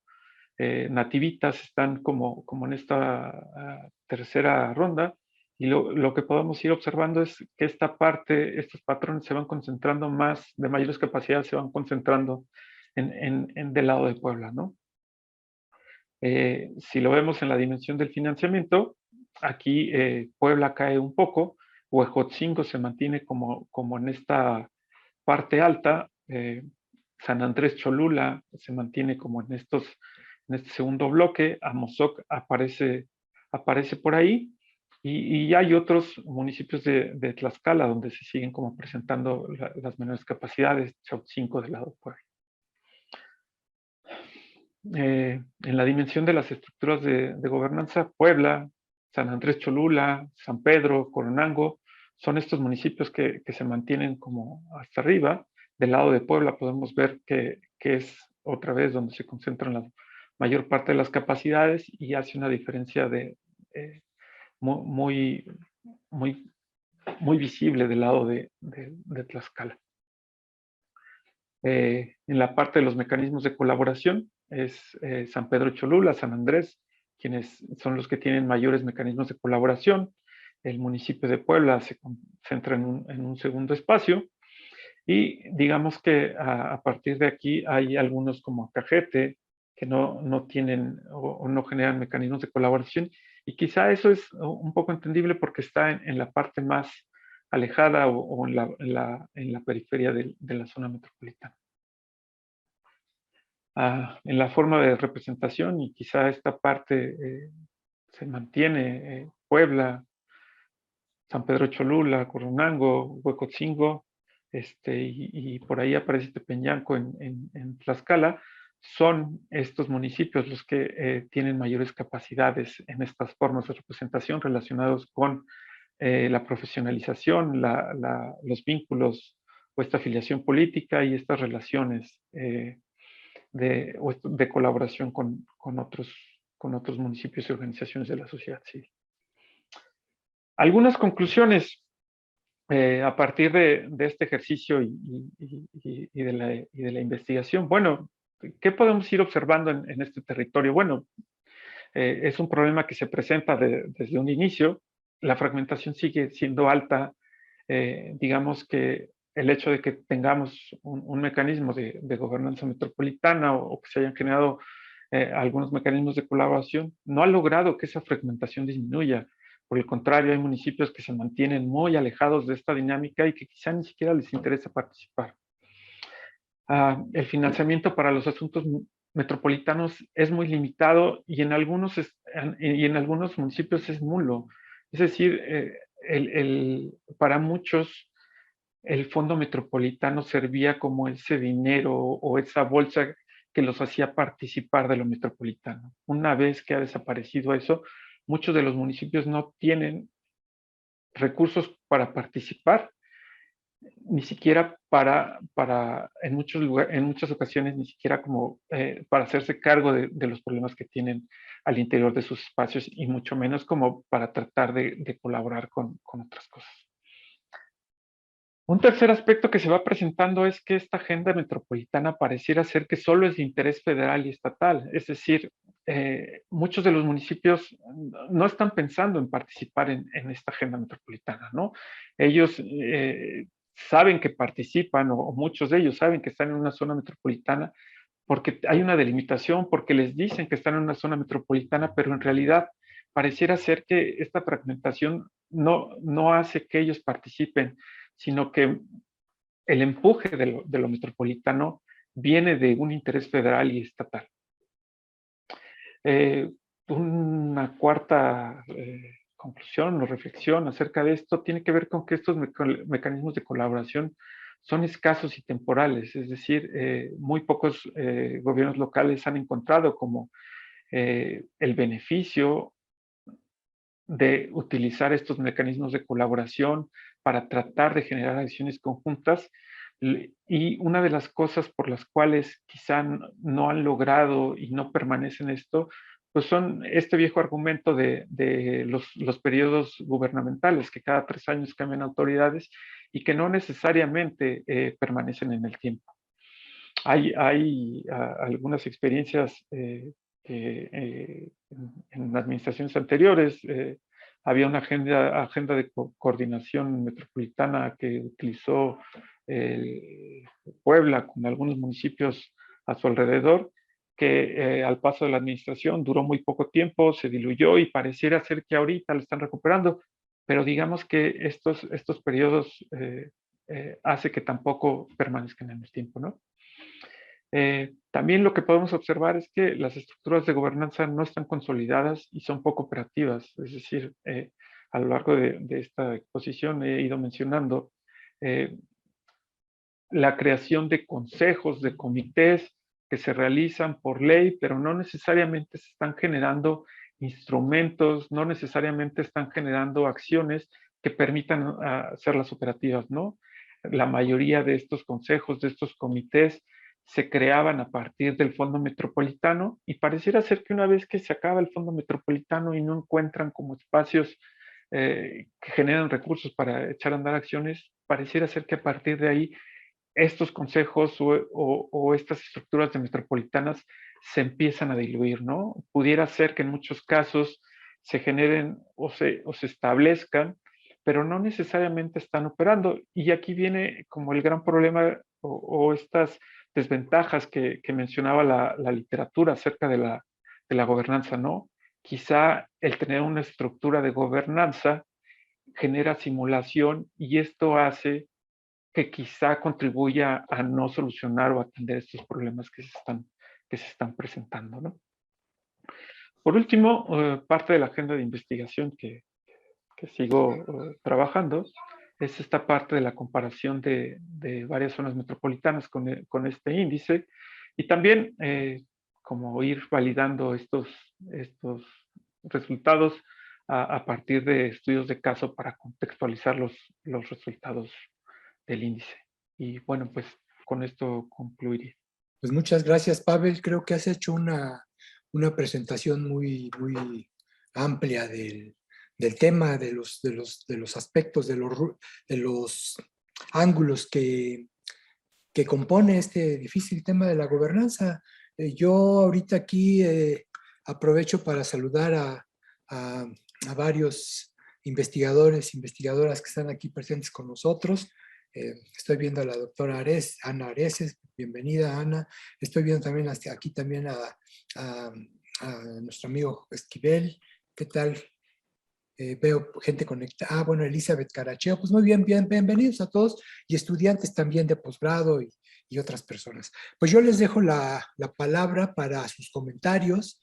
Nativitas están como en esta tercera ronda. Y lo que podemos ir observando es que esta parte, estos patrones se van concentrando más, de mayores capacidades se van concentrando del lado de Puebla, ¿no? Si lo vemos en la dimensión del financiamiento, aquí Puebla cae un poco, Huejotzingo se mantiene como en esta parte alta, San Andrés Cholula se mantiene como en este segundo bloque, Amozoc aparece por ahí, y hay otros municipios de Tlaxcala donde se siguen como presentando las menores capacidades, Chautzingo del lado de Puebla. En la dimensión de las estructuras de gobernanza, Puebla, San Andrés Cholula, San Pedro, Coronango, son estos municipios que se mantienen como hasta arriba. Del lado de Puebla podemos ver que es otra vez donde se concentran la mayor parte de las capacidades, y hace una diferencia muy visible del lado de Tlaxcala. En la parte de los mecanismos de colaboración es San Pedro Cholula, San Andrés, quienes son los que tienen mayores mecanismos de colaboración. El municipio de Puebla se concentra en un segundo espacio, y digamos que a partir de aquí hay algunos como Acajete que no tienen o no generan mecanismos de colaboración, y quizá eso es un poco entendible porque está en la parte más alejada o en la periferia de la zona metropolitana. En la forma de representación, y quizá esta parte se mantiene, Puebla, San Pedro Cholula, Coronango, Huejotzingo, y por ahí aparece Tepeñanco en Tlaxcala. Son estos municipios los que tienen mayores capacidades en estas formas de representación relacionados con la profesionalización, los vínculos o esta afiliación política y estas relaciones de colaboración con otros municipios y organizaciones de la sociedad civil. Algunas conclusiones a partir de este ejercicio y de la investigación. Bueno, ¿qué podemos ir observando en este territorio? Bueno, es un problema que se presenta desde un inicio. La fragmentación sigue siendo alta. Digamos que el hecho de que tengamos un mecanismo de gobernanza metropolitana, o que se hayan generado algunos mecanismos de colaboración, no ha logrado que esa fragmentación disminuya. Por el contrario, hay municipios que se mantienen muy alejados de esta dinámica y que quizá ni siquiera les interesa participar. El financiamiento para los asuntos metropolitanos es muy limitado, y en algunos municipios es nulo. Es decir, para muchos el fondo metropolitano servía como ese dinero o esa bolsa que los hacía participar de lo metropolitano. Una vez que ha desaparecido eso, muchos de los municipios no tienen recursos para participar, ni siquiera en muchas ocasiones, ni siquiera como para hacerse cargo de los problemas que tienen al interior de sus espacios, y mucho menos como para tratar de colaborar con otras cosas. Un tercer aspecto que se va presentando es que esta agenda metropolitana pareciera ser que solo es de interés federal y estatal, es decir, muchos de los municipios no están pensando en participar en esta agenda metropolitana, ¿no? Ellos saben que participan, o muchos de ellos saben que están en una zona metropolitana porque hay una delimitación, porque les dicen que están en una zona metropolitana, pero en realidad pareciera ser que esta fragmentación no hace que ellos participen, sino que el empuje de lo metropolitano viene de un interés federal y estatal. Una cuarta conclusión o reflexión acerca de esto tiene que ver con que estos mecanismos de colaboración son escasos y temporales, es decir, muy pocos gobiernos locales han encontrado como el beneficio de utilizar estos mecanismos de colaboración para tratar de generar acciones conjuntas. Y una de las cosas por las cuales quizá no han logrado y no permanecen esto, pues son este viejo argumento de los periodos gubernamentales, que cada 3 años cambian autoridades y que no necesariamente permanecen en el tiempo. Hay algunas experiencias en administraciones anteriores. Había una agenda de coordinación metropolitana que utilizó Puebla con algunos municipios a su alrededor, que al paso de la administración duró muy poco tiempo, se diluyó y pareciera ser que ahorita lo están recuperando, pero digamos que estos periodos hace que tampoco permanezcan en el tiempo, ¿no? También lo que podemos observar es que las estructuras de gobernanza no están consolidadas y son poco operativas. Es decir, a lo largo de esta exposición he ido mencionando la creación de consejos, de comités que se realizan por ley, pero no necesariamente se están generando instrumentos, no necesariamente están generando acciones que permitan hacerlas operativas, ¿no? La mayoría de estos consejos, de estos comités, se creaban a partir del Fondo Metropolitano y pareciera ser que una vez que se acaba el Fondo Metropolitano y no encuentran como espacios que generan recursos para echar a andar acciones, pareciera ser que a partir de ahí estos consejos o estas estructuras de metropolitanas se empiezan a diluir, ¿no? Pudiera ser que en muchos casos se generen o se establezcan, pero no necesariamente están operando. Y aquí viene como el gran problema o estas desventajas que mencionaba la literatura acerca de la gobernanza, ¿no? Quizá el tener una estructura de gobernanza genera simulación y esto hace que quizá contribuya a no solucionar o atender estos problemas que se están presentando, ¿no? Por último, parte de la agenda de investigación que sigo trabajando es esta parte de la comparación de varias zonas metropolitanas con este índice y también como ir validando estos resultados a partir de estudios de caso para contextualizar los resultados del índice. Y bueno, pues con esto concluiría. Pues muchas gracias, Pavel. Creo que has hecho una presentación muy, muy amplia del tema, de los aspectos, de los ángulos que compone este difícil tema de la gobernanza. Yo ahorita aquí aprovecho para saludar a varios investigadores, investigadoras que están aquí presentes con nosotros. Estoy viendo a la doctora Ana Areces, bienvenida Ana. Estoy viendo también aquí también a nuestro amigo Esquivel. ¿Qué tal? Veo gente conectada. Bueno, Elizabeth Caracheo. Pues muy bien, bienvenidos a todos y estudiantes también de posgrado y otras personas. Pues yo les dejo la palabra para sus comentarios.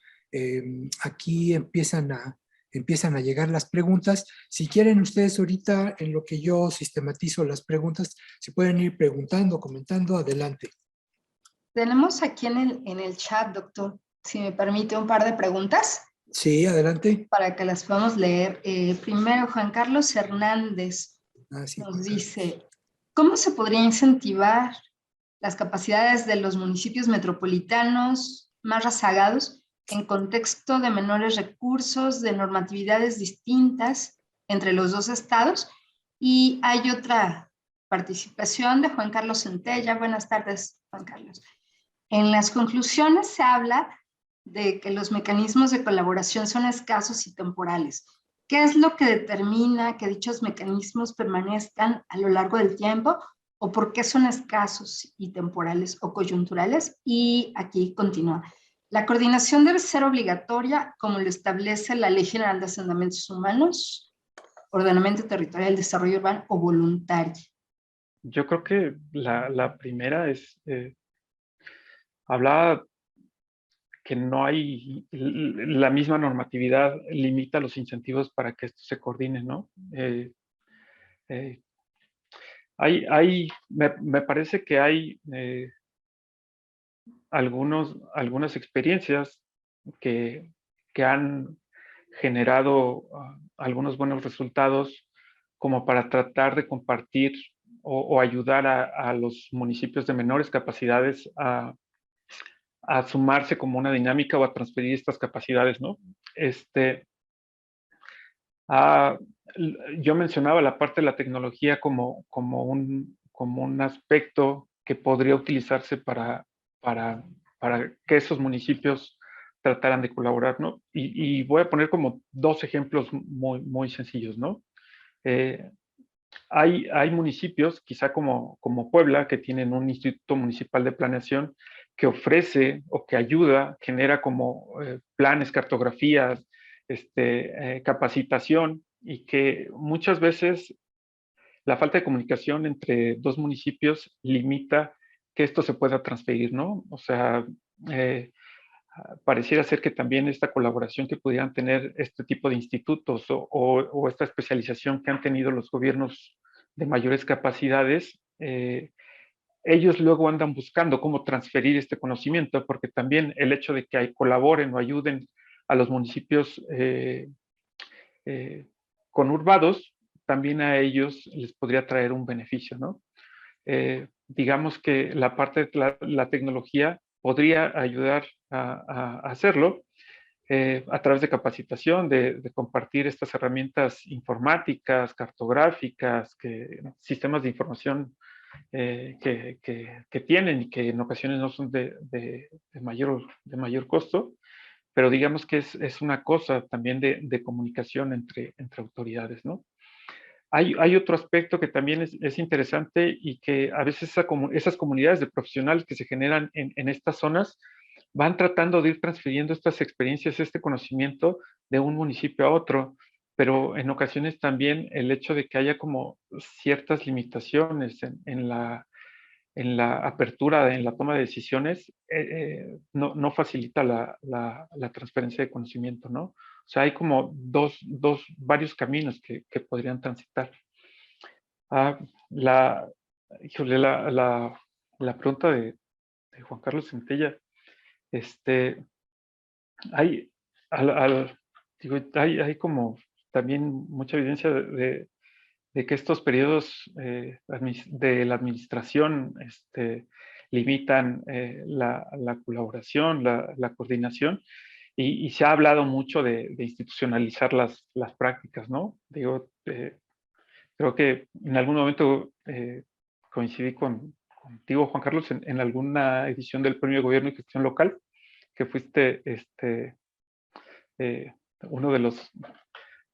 Aquí empiezan a llegar las preguntas. Si quieren ustedes ahorita, en lo que yo sistematizo las preguntas, se pueden ir preguntando, comentando, adelante. Tenemos aquí en el chat, doctor, si me permite, un par de preguntas. Sí, adelante. Para que las podamos leer. Primero, Juan Carlos Hernández sí, nos dice, ¿cómo se podría incentivar las capacidades de los municipios metropolitanos más rezagados en contexto de menores recursos, de normatividades distintas entre los dos estados? Y hay otra participación de Juan Carlos Centella. Buenas tardes, Juan Carlos. En las conclusiones se habla de que los mecanismos de colaboración son escasos y temporales. ¿Qué es lo que determina que dichos mecanismos permanezcan a lo largo del tiempo? ¿O por qué son escasos y temporales o coyunturales? Y aquí continúa. La coordinación debe ser obligatoria, como lo establece la Ley General de Asentamientos Humanos, Ordenamiento Territorial del Desarrollo Urbano, o voluntaria. Yo creo que la primera es, hablaba que no hay, la misma normatividad limita los incentivos para que esto se coordine, ¿no? Eh, me parece que hay algunas experiencias que, que han generado algunos buenos resultados como para tratar de compartir o ayudar a los municipios de menores capacidades a sumarse como una dinámica o a transferir estas capacidades, ¿no? Ah, yo mencionaba la parte de la tecnología como un aspecto que podría utilizarse para que esos municipios trataran de colaborar, ¿no? Y voy a poner como dos ejemplos muy sencillos, ¿no? Eh, hay municipios, quizá como Puebla, que tienen un Instituto Municipal de Planeación que ofrece o que ayuda, genera como planes, cartografías, capacitación, y que muchas veces la falta de comunicación entre dos municipios limita que esto se pueda transferir, ¿no? O sea, eh, pareciera ser que también esta colaboración que pudieran tener este tipo de institutos o esta especialización que han tenido los gobiernos de mayores capacidades, ellos luego andan buscando cómo transferir este conocimiento, porque también el hecho de que colaboren o ayuden a los municipios conurbados, también a ellos les podría traer un beneficio, ¿no? Digamos que la parte de la tecnología podría ayudar a hacerlo a través de capacitación, de compartir estas herramientas informáticas, cartográficas, sistemas de información que tienen y que en ocasiones no son de mayor costo, pero digamos que es una cosa también de comunicación entre autoridades, ¿no? Hay otro aspecto que también es interesante y que a veces esas comunidades de profesionales que se generan en estas zonas van tratando de ir transfiriendo estas experiencias, este conocimiento de un municipio a otro, pero en ocasiones también el hecho de que haya como ciertas limitaciones en la apertura, en la toma de decisiones, no facilita la transferencia de conocimiento, ¿no? O sea, hay como varios caminos que podrían transitar. Ah, híjole, la pregunta de Juan Carlos Centella, hay, digo, hay como también mucha evidencia de que estos periodos de la administración limitan la colaboración, la coordinación, y se ha hablado mucho de institucionalizar las prácticas, ¿no? Digo, creo que en algún momento coincidí contigo, Juan Carlos, en alguna edición del Premio de Gobierno y Gestión Local, que fuiste uno de los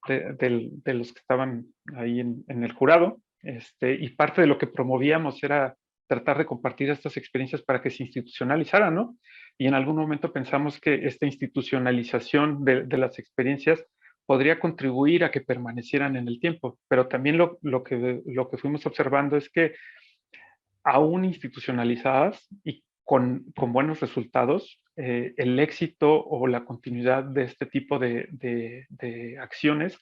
que estaban ahí en el jurado, y parte de lo que promovíamos era tratar de compartir estas experiencias para que se institucionalizaran, ¿no? Y en algún momento pensamos que esta institucionalización de las experiencias podría contribuir a que permanecieran en el tiempo, pero también lo que fuimos observando es que aún institucionalizadas y con buenos resultados, el éxito o la continuidad de este tipo de acciones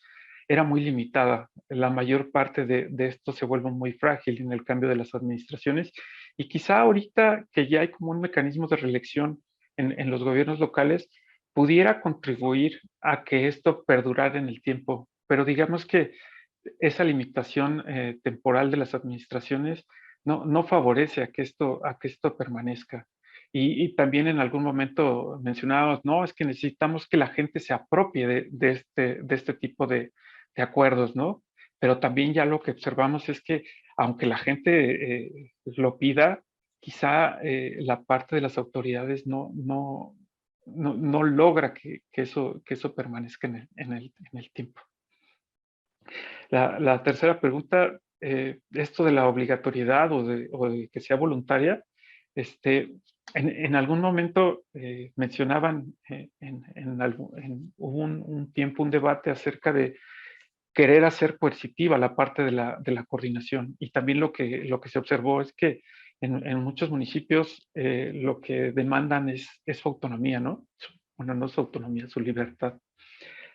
era muy limitada. La mayor parte de esto se vuelve muy frágil en el cambio de las administraciones, y quizá ahorita que ya hay como un mecanismo de reelección en los gobiernos locales, pudiera contribuir a que esto perdurara en el tiempo. Pero digamos que esa limitación temporal de las administraciones no favorece a que esto permanezca. Y también en algún momento mencionábamos, no, es que necesitamos que la gente se apropie de este tipo de acuerdos, ¿no? Pero también ya lo que observamos es que aunque la gente lo pida, quizá la parte de las autoridades no logra que eso permanezca en el tiempo. La tercera pregunta, esto de la obligatoriedad o de que sea voluntaria, en algún momento mencionaban, hubo un tiempo, un debate acerca de querer hacer coercitiva la parte de la coordinación. Y también lo que se observó es que en muchos municipios lo que demandan es su autonomía, ¿no? Bueno, no su autonomía, su libertad.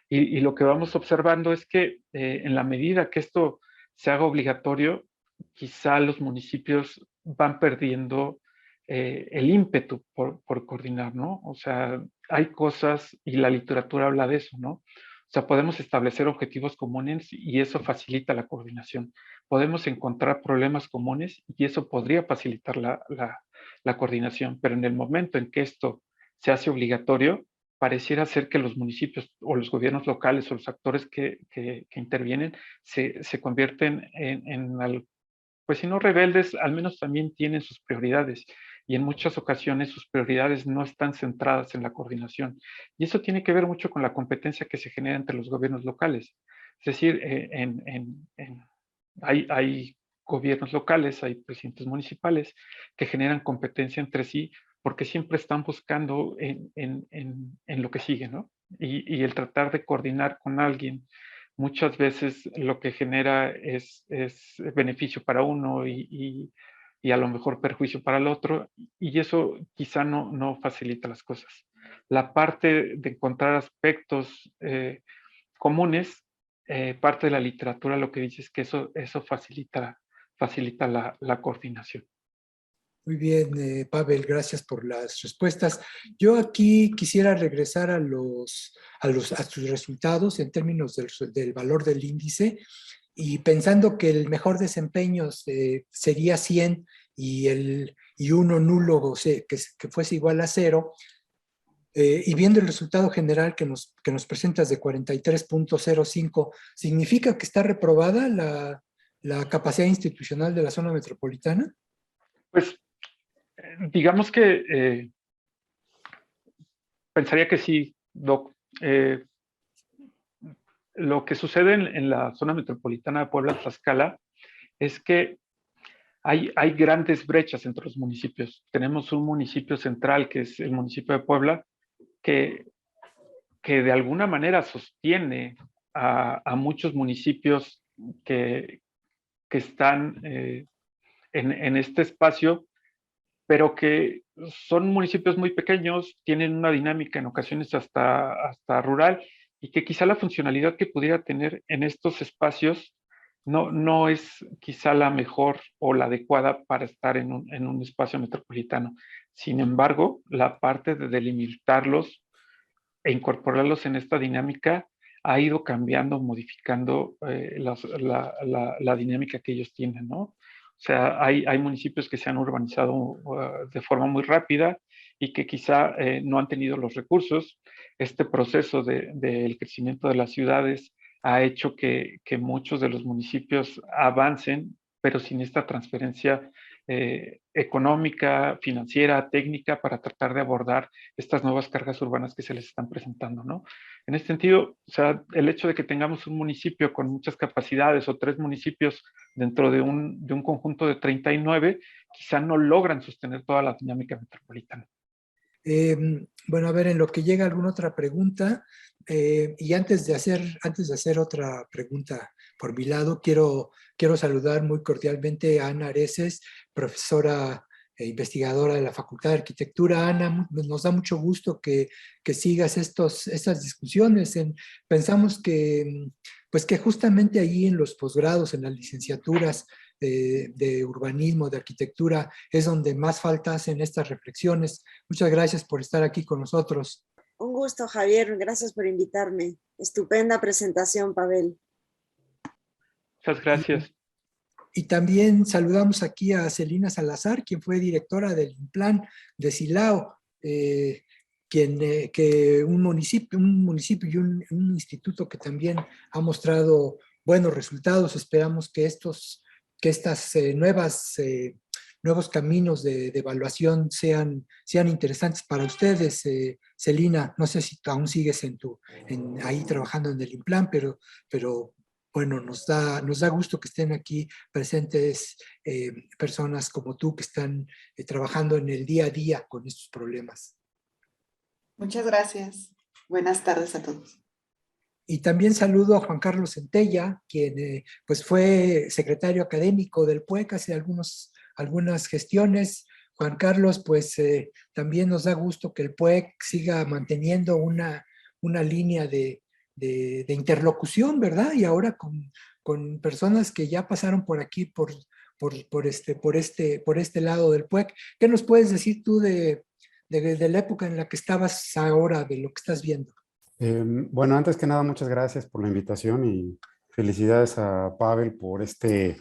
Y lo que vamos observando es que en la medida que esto se haga obligatorio, quizá los municipios van perdiendo el ímpetu por coordinar, ¿no? O sea, hay cosas, y la literatura habla de eso, ¿no? O sea, podemos establecer objetivos comunes y eso facilita la coordinación. Podemos encontrar problemas comunes y eso podría facilitar la coordinación, pero en el momento en que esto se hace obligatorio, pareciera ser que los municipios o los gobiernos locales o los actores que intervienen se convierten pues si no rebeldes, al menos también tienen sus prioridades. Y en muchas ocasiones sus prioridades no están centradas en la coordinación. Y eso tiene que ver mucho con la competencia que se genera entre los gobiernos locales. Es decir, hay gobiernos locales, hay presidentes municipales que generan competencia entre sí porque siempre están buscando en lo que sigue, ¿no? Y el tratar de coordinar con alguien muchas veces lo que genera es beneficio para uno y a lo mejor perjuicio para el otro, y eso quizá no facilita las cosas. La parte de encontrar aspectos comunes, parte de la literatura lo que dice es que eso facilita la coordinación. Muy bien, Pavel, gracias por las respuestas. Yo aquí quisiera regresar a sus resultados en términos del valor del índice y pensando que el mejor desempeño sería 100 y uno nulo, o sea, que fuese igual a 0, y viendo el resultado general que nos presentas de 43.05, ¿significa que está reprobada la capacidad institucional de la zona metropolitana? Pues digamos que pensaría que sí, Doc. Lo que sucede en la zona metropolitana de Puebla-Tlaxcala es que hay grandes brechas entre los municipios. Tenemos un municipio central, que es el municipio de Puebla, que de alguna manera sostiene a muchos municipios que están en este espacio, pero que son municipios muy pequeños, tienen una dinámica en ocasiones hasta rural, y que quizá la funcionalidad que pudiera tener en estos espacios no es quizá la mejor o la adecuada para estar en un espacio metropolitano. Sin embargo, la parte de delimitarlos e incorporarlos en esta dinámica ha ido cambiando, modificando la dinámica que ellos tienen, ¿no? O sea, hay municipios que se han urbanizado de forma muy rápida y que quizá no han tenido los recursos. Este proceso del crecimiento de las ciudades ha hecho que muchos de los municipios avancen, pero sin esta transferencia económica, financiera, técnica, para tratar de abordar estas nuevas cargas urbanas que se les están presentando, ¿no? En este sentido, o sea, el hecho de que tengamos un municipio con muchas capacidades o 3 municipios dentro de un conjunto de 39, quizá no logran sostener toda la dinámica metropolitana. Bueno, a ver, en lo que llega alguna otra pregunta, y antes de hacer otra pregunta por mi lado, quiero saludar muy cordialmente a Ana Areces, profesora e investigadora de la Facultad de Arquitectura. Ana, nos da mucho gusto que sigas estas discusiones. Pensamos que justamente ahí en los posgrados, en las licenciaturas de urbanismo, de arquitectura, es donde más falta hacen estas reflexiones. Muchas gracias por estar aquí con nosotros. Un gusto, Javier. Gracias por invitarme. Estupenda presentación, Pavel. Muchas gracias. Y también saludamos aquí a Celina Salazar, quien fue directora del INPLAN de Silao, que un municipio y un instituto que también ha mostrado buenos resultados. Esperamos que estas nuevas nuevos caminos de evaluación sean interesantes para ustedes. Celina, no sé si aún sigues ahí trabajando en el INPLAN, pero bueno, nos da gusto que estén aquí presentes personas como tú que están trabajando en el día a día con estos problemas. Muchas gracias. Buenas tardes a todos. Y también saludo a Juan Carlos Centella, quien pues fue secretario académico del PUEC hace algunas gestiones. Juan Carlos, pues también nos da gusto que el PUEC siga manteniendo una línea de interlocución, ¿verdad? Y ahora con personas que ya pasaron por aquí, por este lado del PUEC. ¿Qué nos puedes decir tú de la época en la que estabas ahora, de lo que estás viendo? Bueno, antes que nada, muchas gracias por la invitación y felicidades a Pavel por esta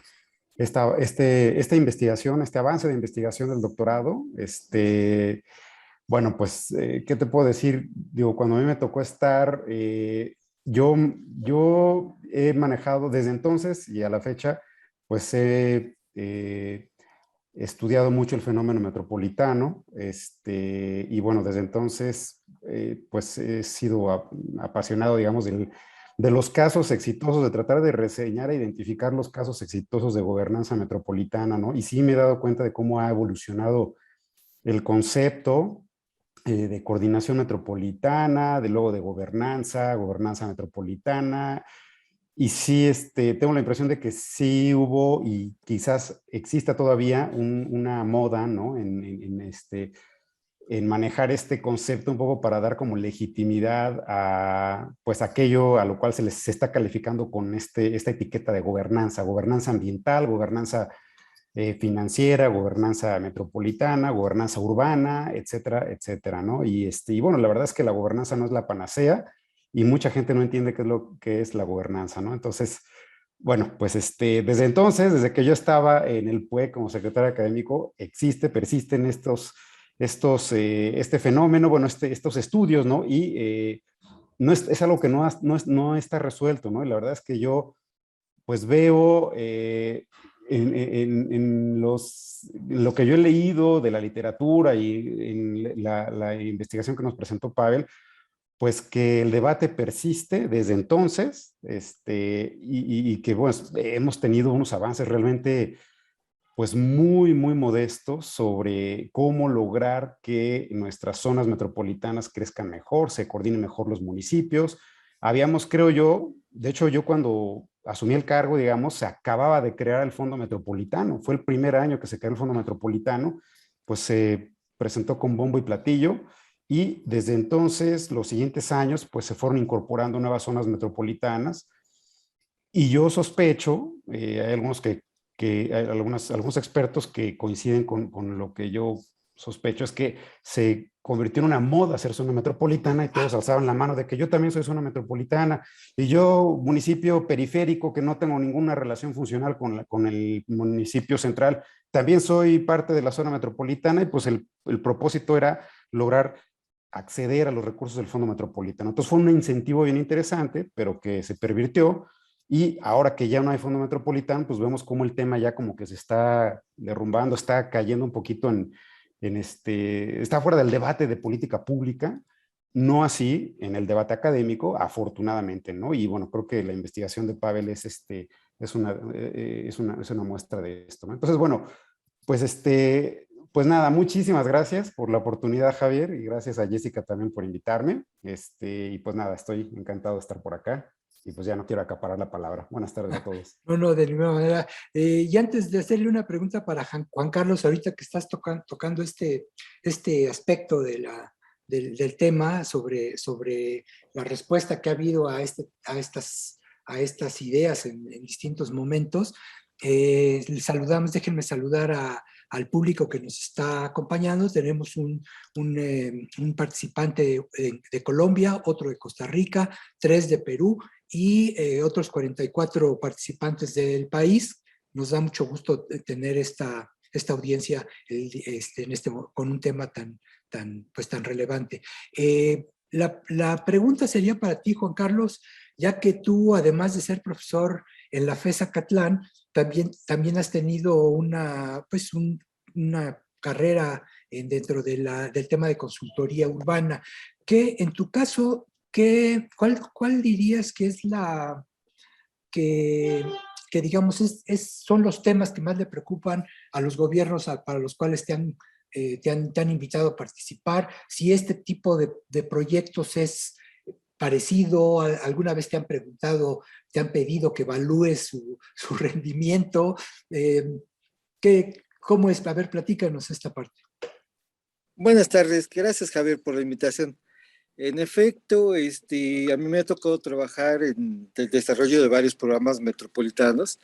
investigación, este avance de investigación del doctorado. Bueno, pues, ¿qué te puedo decir? Digo, cuando a mí me tocó estar, yo he manejado desde entonces y a la fecha, pues he estudiado mucho el fenómeno metropolitano, y bueno, desde entonces, pues he sido apasionado, digamos, de los casos exitosos, de tratar de reseñar e identificar los casos exitosos de gobernanza metropolitana, ¿no? Y sí me he dado cuenta de cómo ha evolucionado el concepto de coordinación metropolitana, luego de gobernanza metropolitana. Y sí, tengo la impresión de que sí hubo y quizás exista todavía una moda, ¿no? En manejar este concepto un poco para dar como legitimidad a pues aquello a lo cual se está calificando con esta etiqueta de gobernanza ambiental, gobernanza financiera, gobernanza metropolitana, gobernanza urbana, etcétera, etcétera, ¿no? Y bueno, la verdad es que la gobernanza no es la panacea y mucha gente no entiende qué es lo que es la gobernanza, ¿no? Entonces, bueno, pues desde entonces, desde que yo estaba en el PUEC como secretario académico, persisten este fenómeno, bueno, estos estudios, ¿no? Y no es algo que no está resuelto, ¿no? Y la verdad es que yo, pues veo en lo que yo he leído de la literatura y en la investigación que nos presentó Pavel, pues que el debate persiste desde entonces, y que bueno, hemos tenido unos avances realmente pues muy, muy modestos sobre cómo lograr que nuestras zonas metropolitanas crezcan mejor, se coordinen mejor los municipios. Habíamos, creo yo, de hecho yo cuando asumí el cargo, digamos, se acababa de crear el Fondo Metropolitano. Fue el primer año que se creó el Fondo Metropolitano, pues se presentó con bombo y platillo y desde entonces, los siguientes años, pues se fueron incorporando nuevas zonas metropolitanas y yo sospecho, hay hay algunos expertos que coinciden con lo que yo sospecho, es que se convirtió en una moda ser zona metropolitana y todos alzaban la mano de que yo también soy zona metropolitana y yo, municipio periférico que no tengo ninguna relación funcional con el municipio central, también soy parte de la zona metropolitana y pues el propósito era lograr acceder a los recursos del Fondo Metropolitano. Entonces fue un incentivo bien interesante, pero que se pervirtió. Y ahora que ya no hay Fondo Metropolitano, pues vemos cómo el tema ya como que se está derrumbando, está cayendo un poquito está fuera del debate de política pública, no así en el debate académico, afortunadamente, ¿no? Y bueno, creo que la investigación de Pavel es una muestra de esto, ¿no? Entonces, bueno, pues pues nada, muchísimas gracias por la oportunidad, Javier, y gracias a Jessica también por invitarme. Y pues nada, estoy encantado de estar por acá. Y pues ya no quiero acaparar la palabra. Buenas tardes a todos. No, de ninguna manera. Y antes de hacerle una pregunta para Juan Carlos, ahorita que estás tocando este aspecto del tema sobre la respuesta que ha habido a estas ideas en distintos momentos, déjenme saludar al público que nos está acompañando. Tenemos un participante de Colombia, otro de Costa Rica, 3 de Perú y otros 44 participantes del país. Nos da mucho gusto tener esta audiencia con un tema tan relevante. La pregunta sería para ti, Juan Carlos, ya que tú, además de ser profesor en la FES Acatlán, también has tenido una carrera dentro del tema de consultoría urbana. ¿Qué, en tu caso, cuál dirías que es que digamos, son los temas que más le preocupan a los gobiernos para los cuales te han invitado a participar? Si este tipo de proyectos es parecido, alguna vez te han preguntado, te han pedido que evalúes su rendimiento. ¿Cómo es? A ver, platícanos esta parte. Buenas tardes, gracias Javier por la invitación. En efecto, a mí me ha tocado trabajar en el desarrollo de varios programas metropolitanos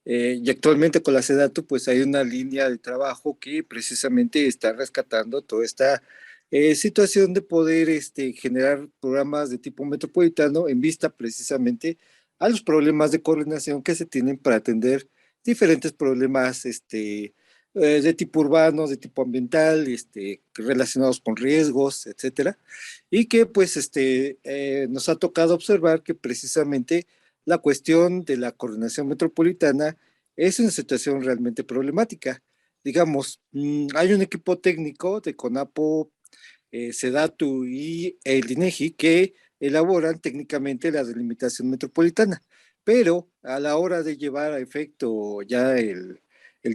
y actualmente con la SEDATU pues hay una línea de trabajo que precisamente está rescatando toda esta situación de poder generar programas de tipo metropolitano en vista precisamente a los problemas de coordinación que se tienen para atender diferentes problemas de tipo urbano, de tipo ambiental, relacionados con riesgos, etcétera, y que pues nos ha tocado observar que precisamente la cuestión de la coordinación metropolitana es una situación realmente problemática. Digamos, hay un equipo técnico de CONAPO, SEDATU y el INEGI que elaboran técnicamente la delimitación metropolitana, pero a la hora de llevar a efecto ya el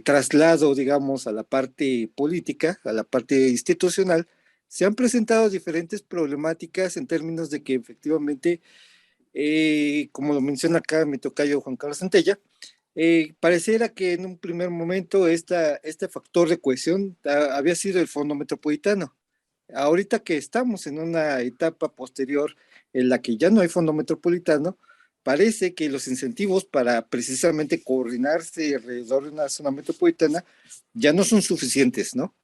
traslado, digamos, a la parte política, a la parte institucional, se han presentado diferentes problemáticas en términos de que efectivamente, como lo menciona acá mi tocayo Juan Carlos Centella, pareciera que en un primer momento este factor de cohesión había sido el Fondo Metropolitano. Ahorita que estamos en una etapa posterior en la que ya no hay Fondo Metropolitano, parece que los incentivos para precisamente coordinarse alrededor de una zona metropolitana ya no son suficientes, ¿no?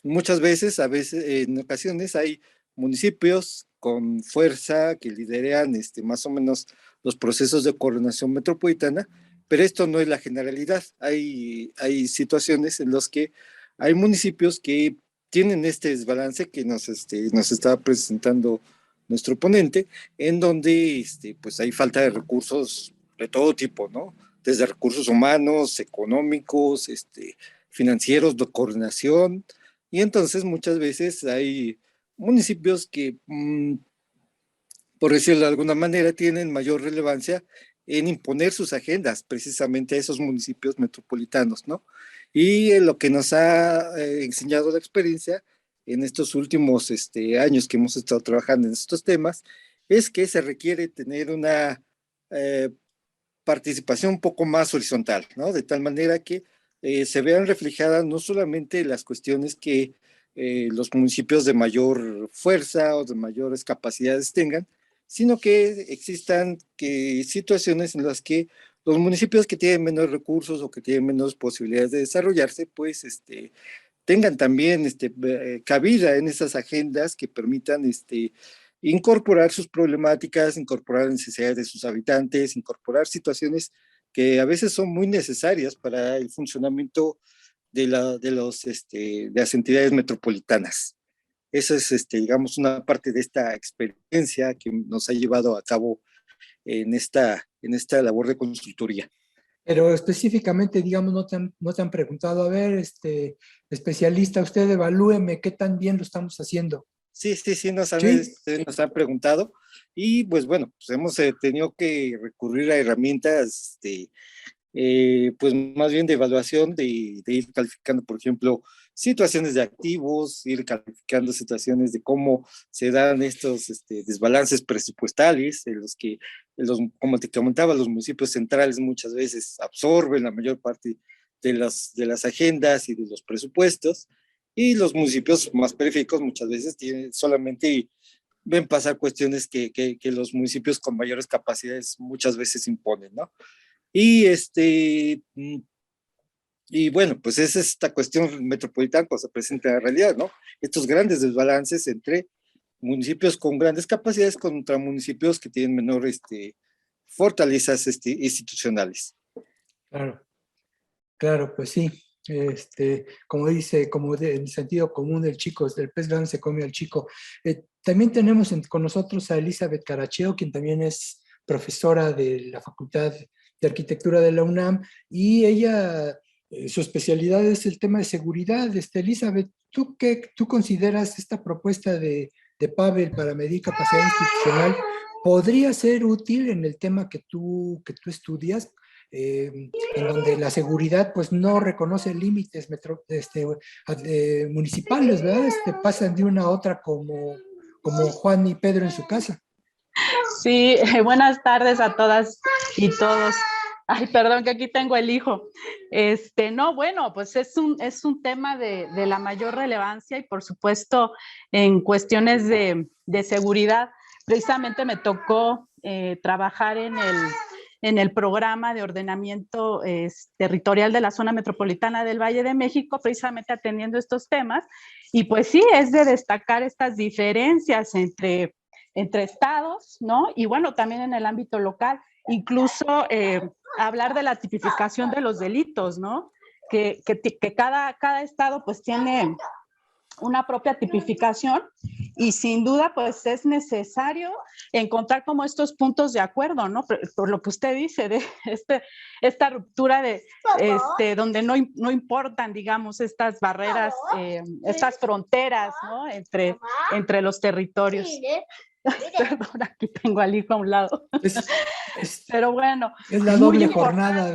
Muchas veces, en ocasiones, hay municipios con fuerza que lideran más o menos los procesos de coordinación metropolitana, pero esto no es la generalidad. Hay situaciones en las que hay municipios que tienen este desbalance que nos estaba presentando nuestro ponente, en donde pues hay falta de recursos de todo tipo, ¿no? Desde recursos humanos, económicos, financieros, de coordinación, y entonces muchas veces hay municipios que, por decirlo de alguna manera, tienen mayor relevancia en imponer sus agendas precisamente a esos municipios metropolitanos, ¿no? Y lo que nos ha enseñado la experiencia en estos últimos años que hemos estado trabajando en estos temas es que se requiere tener una participación un poco más horizontal, ¿no? De tal manera que se vean reflejadas no solamente las cuestiones que los municipios de mayor fuerza o de mayores capacidades tengan, sino que existan situaciones en las que los municipios que tienen menos recursos o que tienen menos posibilidades de desarrollarse, pues tengan también cabida en esas agendas que permitan incorporar sus problemáticas, incorporar necesidades de sus habitantes, incorporar situaciones que a veces son muy necesarias para el funcionamiento de las entidades metropolitanas. Esa es, digamos, una parte de esta experiencia que nos ha llevado a cabo en esta labor de consultoría. Pero específicamente, digamos, no te han preguntado, a ver, especialista, usted evalúeme qué tan bien lo estamos haciendo. Sí, nos han preguntado y pues bueno, pues hemos tenido que recurrir a herramientas pues más bien de evaluación, de ir calificando, por ejemplo, situaciones de activos, ir calificando situaciones de cómo se dan estos desbalances presupuestales, en los que, como te comentaba, los municipios centrales muchas veces absorben la mayor parte de las agendas y de los presupuestos, y los municipios más periféricos muchas veces solamente ven pasar cuestiones que los municipios con mayores capacidades muchas veces imponen, ¿no? Y y bueno, pues es esta cuestión metropolitana que se presenta en la realidad, ¿no? Estos grandes desbalances entre municipios con grandes capacidades contra municipios que tienen menor fortalezas institucionales. Claro, pues sí. Como dice, el sentido común del chico, del pez grande se come al chico. También tenemos con nosotros a Elizabeth Caracheo, quien también es profesora de la Facultad de Arquitectura de la UNAM, y ella su especialidad es el tema de seguridad. Elizabeth, ¿tú consideras esta propuesta de Pavel para medir capacidad institucional podría ser útil en el tema que tú estudias, en donde la seguridad pues no reconoce límites municipales, ¿verdad? Pasan de una a otra como Juan y Pedro en su casa? Sí, buenas tardes a todas y todos. Ay, perdón, que aquí tengo el hijo. No, bueno, pues es un tema de la mayor relevancia y por supuesto en cuestiones de seguridad. Precisamente me tocó trabajar en el programa de ordenamiento territorial de la zona metropolitana del Valle de México, precisamente atendiendo estos temas. Y pues sí, es de destacar estas diferencias entre estados, ¿no? Y bueno, también en el ámbito local, incluso hablar de la tipificación de los delitos, ¿no? Que cada estado pues tiene una propia tipificación y sin duda pues es necesario encontrar como estos puntos de acuerdo, ¿no? Por lo que usted dice de esta ruptura de donde no importan, digamos, estas barreras, estas fronteras, ¿no? Entre los territorios. Perdón, aquí tengo al hijo a un lado. Pero bueno. Es la doble jornada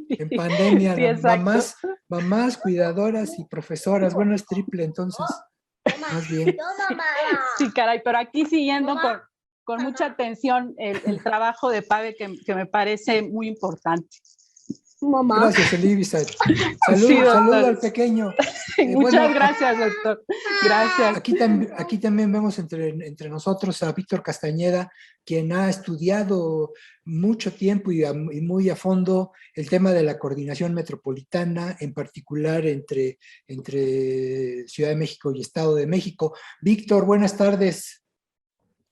en pandemia, sí, mamás, cuidadoras y profesoras. Bueno, es triple entonces. Más bien. Sí, caray, pero aquí siguiendo con mucha atención el trabajo de Pavel que me parece muy importante. Mamá. Gracias, Elizabeth. Saludo al pequeño. Muchas gracias, doctor. Gracias. Aquí también vemos entre nosotros a Víctor Castañeda, quien ha estudiado mucho tiempo y muy a fondo el tema de la coordinación metropolitana, en particular entre Ciudad de México y Estado de México. Víctor, buenas tardes.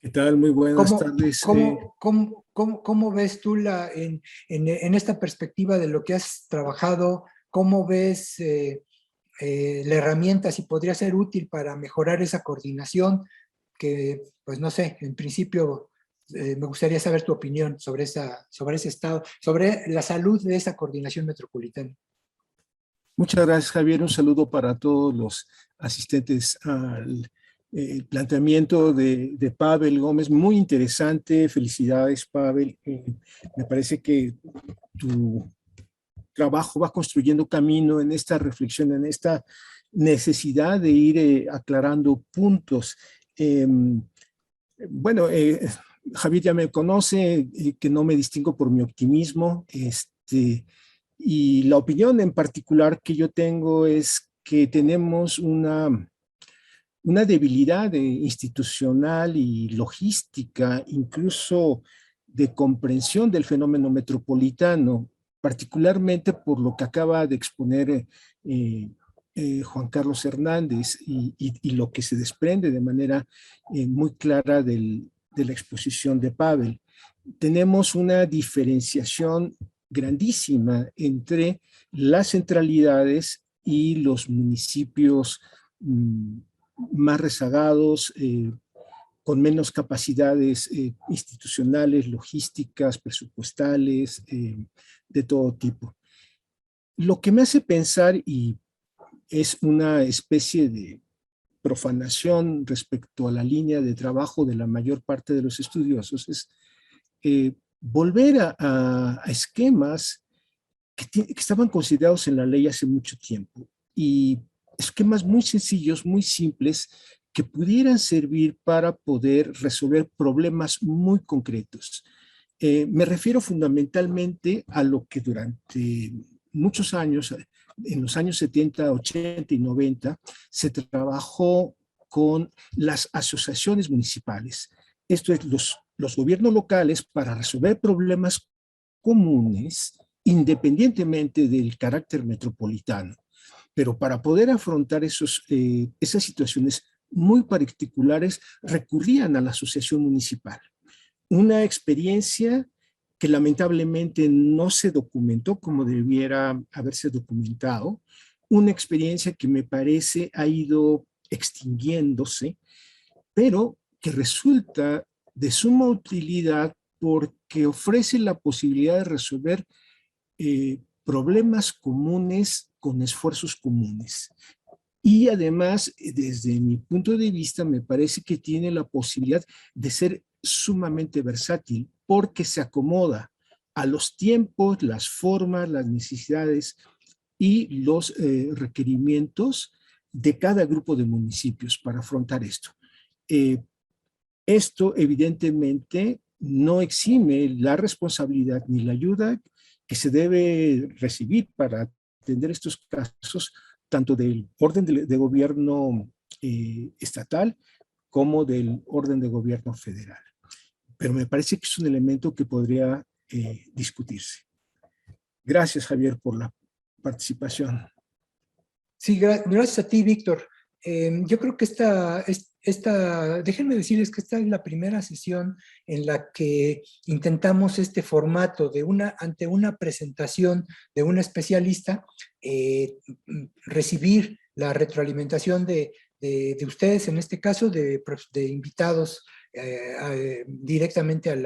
¿Qué tal? Muy buenas tardes. ¿Cómo ves tú en esta perspectiva de lo que has trabajado? ¿Cómo ves la herramienta, si podría ser útil para mejorar esa coordinación? Que, pues no sé, en principio me gustaría saber tu opinión sobre ese estado, sobre la salud de esa coordinación metropolitana. Muchas gracias, Javier. Un saludo para todos los asistentes al planteamiento de Pavel Gómez. Muy interesante. Felicidades, Pavel. Me parece que tu trabajo va construyendo camino en esta reflexión, en esta necesidad de ir aclarando puntos. Bueno, Javier ya me conoce, que no me distingo por mi optimismo, y la opinión en particular que yo tengo es que tenemos una debilidad institucional y logística, incluso de comprensión del fenómeno metropolitano, particularmente por lo que acaba de exponer Juan Carlos Hernández y lo que se desprende de manera muy clara de la exposición de Pavel. Tenemos una diferenciación grandísima entre las centralidades y los municipios más rezagados, con menos capacidades institucionales, logísticas, presupuestales, de todo tipo. Lo que me hace pensar, y es una especie de profanación respecto a la línea de trabajo de la mayor parte de los estudiosos, es volver a esquemas que estaban considerados en la ley hace mucho tiempo, y esquemas muy sencillos, muy simples, que pudieran servir para poder resolver problemas muy concretos. Me refiero fundamentalmente a lo que durante muchos años, en los años 70, 80 y 90, se trabajó con las asociaciones municipales. Esto es, los gobiernos locales, para resolver problemas comunes, independientemente del carácter metropolitano. Pero para poder afrontar esas situaciones muy particulares, recurrían a la asociación municipal. Una experiencia que lamentablemente no se documentó como debiera haberse documentado, una experiencia que me parece ha ido extinguiéndose, pero que resulta de suma utilidad porque ofrece la posibilidad de resolver problemas comunes con esfuerzos comunes. Y además, desde mi punto de vista, me parece que tiene la posibilidad de ser sumamente versátil porque se acomoda a los tiempos, las formas, las necesidades y los requerimientos de cada grupo de municipios para afrontar esto. Esto evidentemente no exime la responsabilidad ni la ayuda que se debe recibir para atender estos casos, tanto del orden de gobierno estatal como del orden de gobierno federal. Pero me parece que es un elemento que podría discutirse. Gracias, Javier, por la participación. Sí, gracias a ti, Víctor. Yo creo que déjenme decirles que esta es la primera sesión en la que intentamos este formato de ante una presentación de un especialista, recibir la retroalimentación de ustedes, en este caso, de invitados directamente a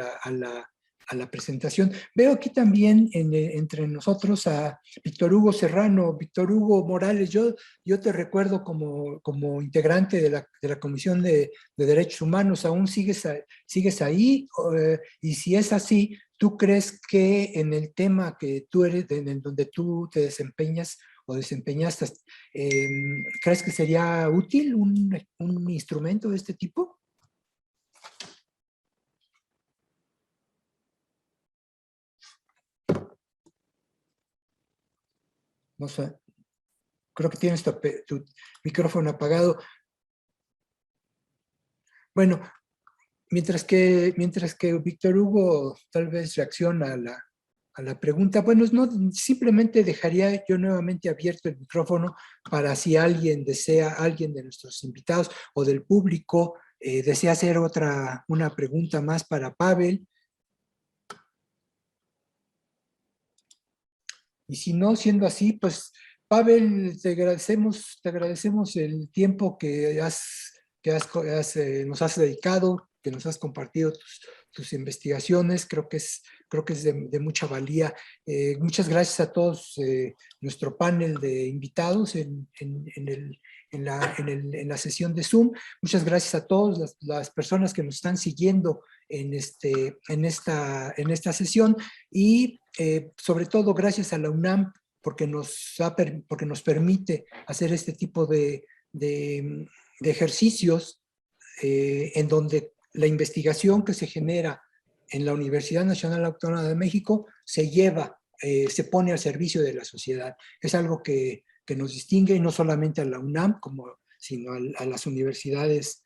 la presentación. Veo aquí también entre nosotros a Víctor Hugo Serrano. Víctor Hugo Morales, yo te recuerdo como integrante de la Comisión de Derechos Humanos. ¿Aún sigues ahí? Y si es así, ¿tú crees que en el tema que tú eres, en donde tú te desempeñas o desempeñaste, crees que sería útil un instrumento de este tipo? No sé, creo que tienes tu micrófono apagado. Bueno, mientras que Víctor Hugo tal vez reacciona a la pregunta, bueno, no, simplemente dejaría yo nuevamente abierto el micrófono para si alguien de nuestros invitados o del público desea hacer una pregunta más para Pavel. Y si no, siendo así, pues, Pavel, te agradecemos el tiempo que nos has dedicado, que nos has compartido tus investigaciones. Creo que es de mucha valía. Muchas gracias a todos nuestro panel de invitados en la sesión de Zoom. Muchas gracias a todas las personas que nos están siguiendo en esta sesión, y sobre todo gracias a la UNAM porque nos permite hacer este tipo de ejercicios en donde la investigación que se genera en la Universidad Nacional Autónoma de México se pone al servicio de la sociedad. Es algo que nos distingue, y no solamente a la UNAM, sino a las universidades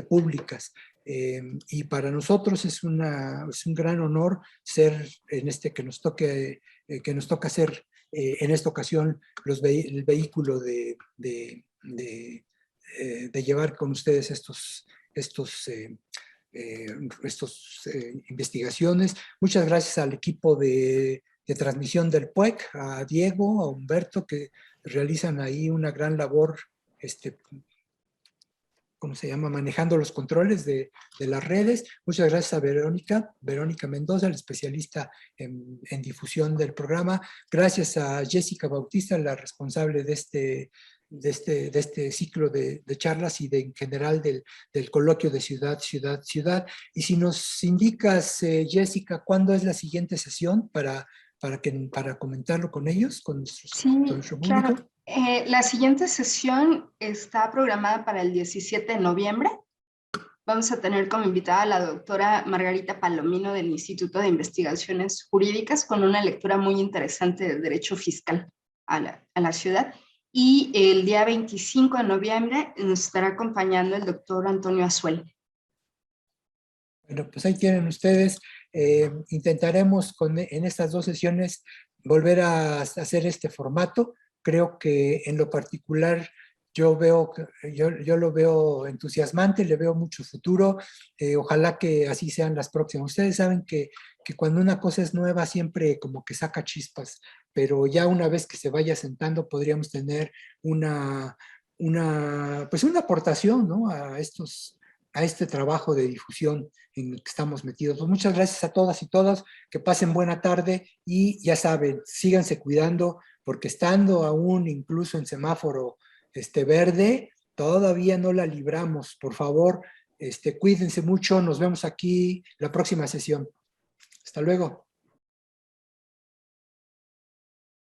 públicas. Y para nosotros es un gran honor ser que nos toca ser en esta ocasión el vehículo de llevar con ustedes estas investigaciones. Muchas gracias al equipo de transmisión del PUEC, a Diego, a Humberto, que realizan ahí una gran labor, ¿cómo se llama?, manejando los controles de las redes. Muchas gracias a Verónica Mendoza, la especialista en difusión del programa. Gracias a Jessica Bautista, la responsable de este ciclo de charlas y en general del coloquio de Ciudad. Y si nos indicas, Jessica, ¿cuándo es la siguiente sesión para comentarlo con ellos, con nuestro público? Claro. La siguiente sesión está programada para el 17 de noviembre. Vamos a tener como invitada a la doctora Margarita Palomino del Instituto de Investigaciones Jurídicas, con una lectura muy interesante de Derecho Fiscal a la ciudad. Y el día 25 de noviembre nos estará acompañando el doctor Antonio Azuel. Bueno, pues ahí tienen ustedes. Intentaremos en estas dos sesiones volver a hacer este formato. Creo que en lo particular yo lo veo entusiasmante, le veo mucho futuro. Ojalá que así sean las próximas. Ustedes saben que cuando una cosa es nueva siempre como que saca chispas, pero ya una vez que se vaya sentando podríamos tener una aportación, ¿no?, a estos este trabajo de difusión en el que estamos metidos. Pues muchas gracias a todas y todos, que pasen buena tarde y ya saben, síganse cuidando, porque estando aún incluso en semáforo verde, todavía no la libramos. Por favor, cuídense mucho, nos vemos aquí la próxima sesión. Hasta luego.